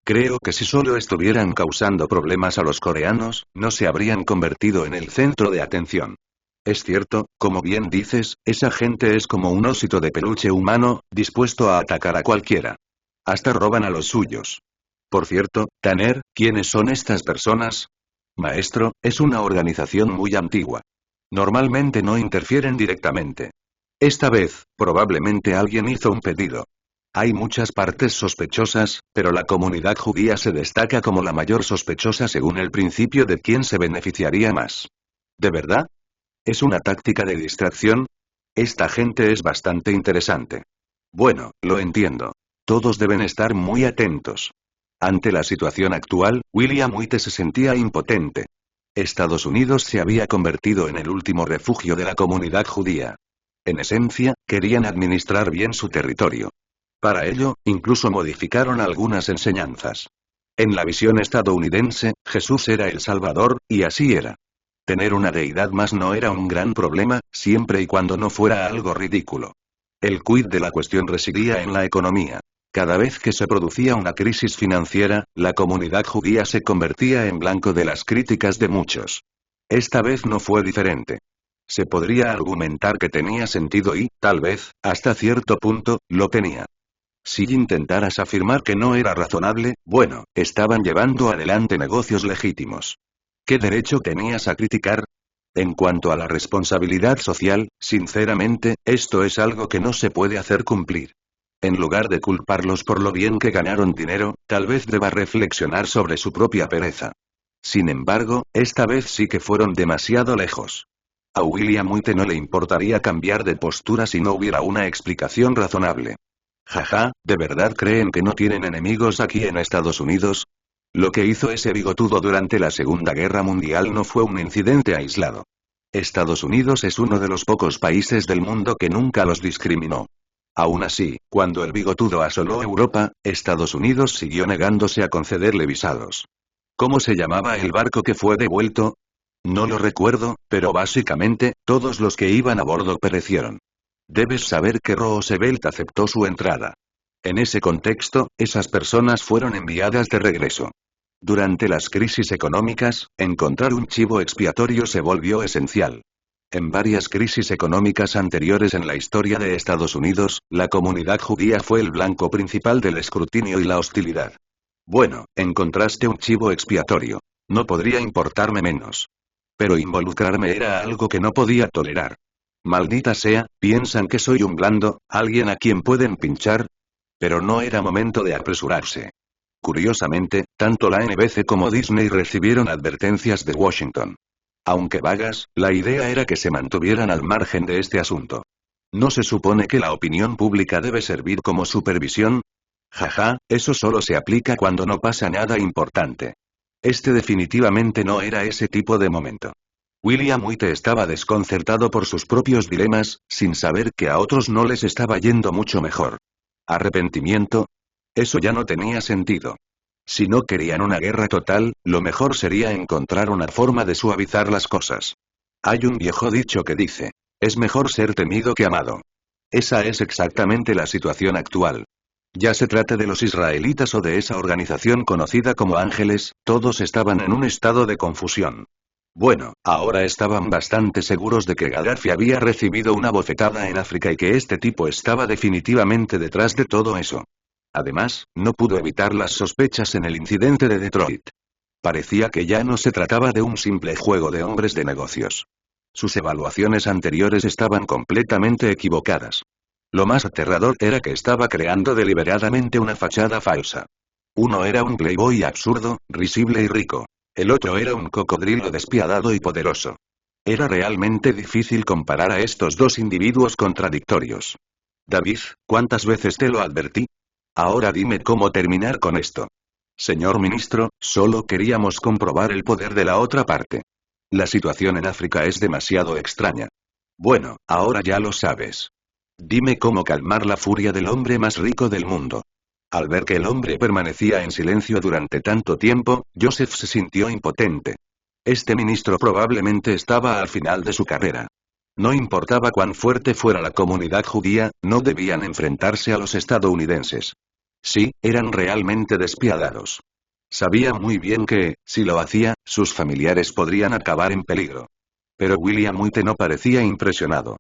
Creo que si solo estuvieran causando problemas a los coreanos, no se habrían convertido en el centro de atención. Es cierto, como bien dices, esa gente es como un osito de peluche humano, dispuesto a atacar a cualquiera. Hasta roban a los suyos. Por cierto, Tanner, ¿quiénes son estas personas? Maestro, es una organización muy antigua. Normalmente no interfieren directamente. Esta vez, probablemente alguien hizo un pedido. Hay muchas partes sospechosas, pero la comunidad judía se destaca como la mayor sospechosa según el principio de quién se beneficiaría más. ¿De verdad? ¿Es una táctica de distracción? Esta gente es bastante interesante. Bueno, lo entiendo. Todos deben estar muy atentos. Ante la situación actual, William White se sentía impotente. Estados Unidos se había convertido en el último refugio de la comunidad judía. En esencia, querían administrar bien su territorio. Para ello, incluso modificaron algunas enseñanzas. En la visión estadounidense, Jesús era el Salvador, y así era. Tener una deidad más no era un gran problema, siempre y cuando no fuera algo ridículo. El quid de la cuestión residía en la economía. Cada vez que se producía una crisis financiera, la comunidad judía se convertía en blanco de las críticas de muchos. Esta vez no fue diferente. Se podría argumentar que tenía sentido y, tal vez, hasta cierto punto, lo tenía. Si intentaras afirmar que no era razonable, bueno, estaban llevando adelante negocios legítimos. ¿Qué derecho tenías a criticar? En cuanto a la responsabilidad social, sinceramente, esto es algo que no se puede hacer cumplir. En lugar de culparlos por lo bien que ganaron dinero, tal vez deba reflexionar sobre su propia pereza. Sin embargo, esta vez sí que fueron demasiado lejos. A William White no le importaría cambiar de postura si no hubiera una explicación razonable. Jaja, ¿de verdad creen que no tienen enemigos aquí en Estados Unidos? Lo que hizo ese bigotudo durante la Segunda Guerra Mundial no fue un incidente aislado. Estados Unidos es uno de los pocos países del mundo que nunca los discriminó. Aún así, cuando el bigotudo asoló Europa, Estados Unidos siguió negándose a concederle visados. ¿Cómo se llamaba el barco que fue devuelto? No lo recuerdo, pero básicamente, todos los que iban a bordo perecieron. Debes saber que Roosevelt aceptó su entrada. En ese contexto, esas personas fueron enviadas de regreso. Durante las crisis económicas, encontrar un chivo expiatorio se volvió esencial. En varias crisis económicas anteriores en la historia de Estados Unidos, la comunidad judía fue el blanco principal del escrutinio y la hostilidad. Bueno, encontraste un chivo expiatorio. No podría importarme menos. Pero involucrarme era algo que no podía tolerar. Maldita sea, piensan que soy un blando, alguien a quien pueden pinchar. Pero no era momento de apresurarse. Curiosamente, tanto la NBC como Disney recibieron advertencias de Washington. Aunque vagas, la idea era que se mantuvieran al margen de este asunto. ¿No se supone que la opinión pública debe servir como supervisión? Jaja, eso solo se aplica cuando no pasa nada importante. Este definitivamente no era ese tipo de momento. William White estaba desconcertado por sus propios dilemas, sin saber que a otros no les estaba yendo mucho mejor. ¿Arrepentimiento? Eso ya no tenía sentido. Si no querían una guerra total, lo mejor sería encontrar una forma de suavizar las cosas. Hay un viejo dicho que dice, es mejor ser temido que amado. Esa es exactamente la situación actual. Ya se trate de los israelitas o de esa organización conocida como Ángeles, todos estaban en un estado de confusión. Bueno, ahora estaban bastante seguros de que Gaddafi había recibido una bofetada en África y que este tipo estaba definitivamente detrás de todo eso. Además, no pudo evitar las sospechas en el incidente de Detroit. Parecía que ya no se trataba de un simple juego de hombres de negocios. Sus evaluaciones anteriores estaban completamente equivocadas. Lo más aterrador era que estaba creando deliberadamente una fachada falsa. Uno era un playboy absurdo, risible y rico. El otro era un cocodrilo despiadado y poderoso. Era realmente difícil comparar a estos dos individuos contradictorios. David, ¿cuántas veces te lo advertí? Ahora dime cómo terminar con esto. Señor ministro, solo queríamos comprobar el poder de la otra parte. La situación en África es demasiado extraña. Bueno, ahora ya lo sabes. Dime cómo calmar la furia del hombre más rico del mundo. Al ver que el hombre permanecía en silencio durante tanto tiempo, Joseph se sintió impotente. Este ministro probablemente estaba al final de su carrera. No importaba cuán fuerte fuera la comunidad judía, no debían enfrentarse a los estadounidenses. Sí, eran realmente despiadados. Sabía muy bien que, si lo hacía, sus familiares podrían acabar en peligro. Pero William White no parecía impresionado.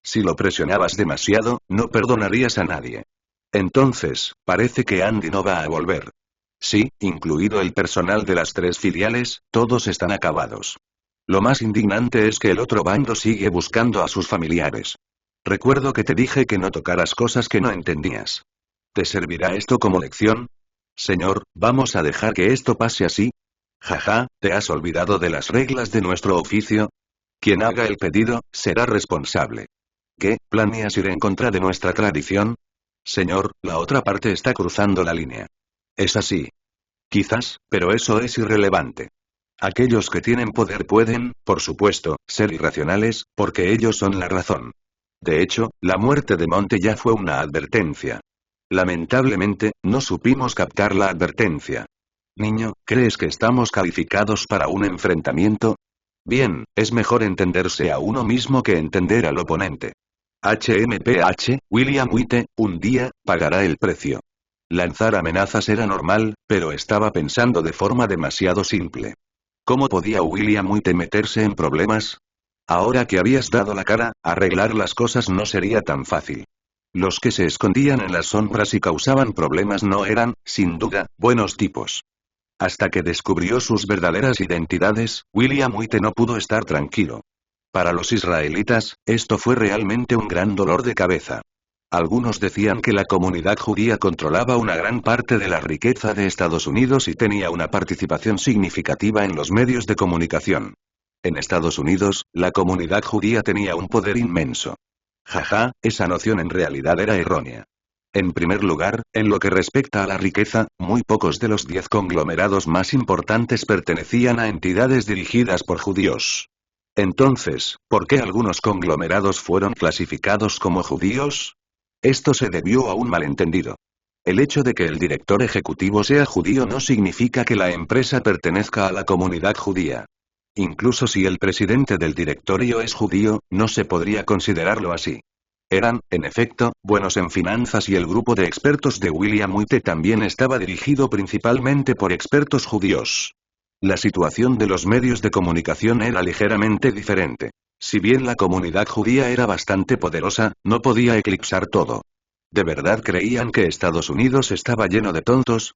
Si lo presionabas demasiado, no perdonarías a nadie. Entonces, parece que Andy no va a volver. Sí, incluido el personal de las 3 filiales, todos están acabados. Lo más indignante es que el otro bando sigue buscando a sus familiares. Recuerdo que te dije que no tocaras cosas que no entendías. ¿Te servirá esto como lección? Señor, ¿vamos a dejar que esto pase así? Jaja, ¿te has olvidado de las reglas de nuestro oficio? Quien haga el pedido, será responsable. ¿Qué, planeas ir en contra de nuestra tradición? Señor, la otra parte está cruzando la línea. Es así. Quizás, pero eso es irrelevante. Aquellos que tienen poder pueden, por supuesto, ser irracionales, porque ellos son la razón. De hecho, la muerte de Monte ya fue una advertencia. Lamentablemente, no supimos captar la advertencia. Niño, ¿crees que estamos calificados para un enfrentamiento? Bien, es mejor entenderse a uno mismo que entender al oponente. HMPH, William White, un día, pagará el precio. Lanzar amenazas era normal, pero estaba pensando de forma demasiado simple. ¿Cómo podía William White meterse en problemas? Ahora que habías dado la cara, arreglar las cosas no sería tan fácil. Los que se escondían en las sombras y causaban problemas no eran, sin duda, buenos tipos. Hasta que descubrió sus verdaderas identidades, William White no pudo estar tranquilo. Para los israelitas, esto fue realmente un gran dolor de cabeza. Algunos decían que la comunidad judía controlaba una gran parte de la riqueza de Estados Unidos y tenía una participación significativa en los medios de comunicación. En Estados Unidos, la comunidad judía tenía un poder inmenso. Jaja, esa noción en realidad era errónea. En primer lugar, en lo que respecta a la riqueza, muy pocos de los 10 conglomerados más importantes pertenecían a entidades dirigidas por judíos. Entonces, ¿por qué algunos conglomerados fueron clasificados como judíos? Esto se debió a un malentendido. El hecho de que el director ejecutivo sea judío no significa que la empresa pertenezca a la comunidad judía. Incluso si el presidente del directorio es judío, no se podría considerarlo así. Eran, en efecto, buenos en finanzas y el grupo de expertos de William White también estaba dirigido principalmente por expertos judíos. La situación de los medios de comunicación era ligeramente diferente. Si bien la comunidad judía era bastante poderosa, no podía eclipsar todo. ¿De verdad creían que Estados Unidos estaba lleno de tontos?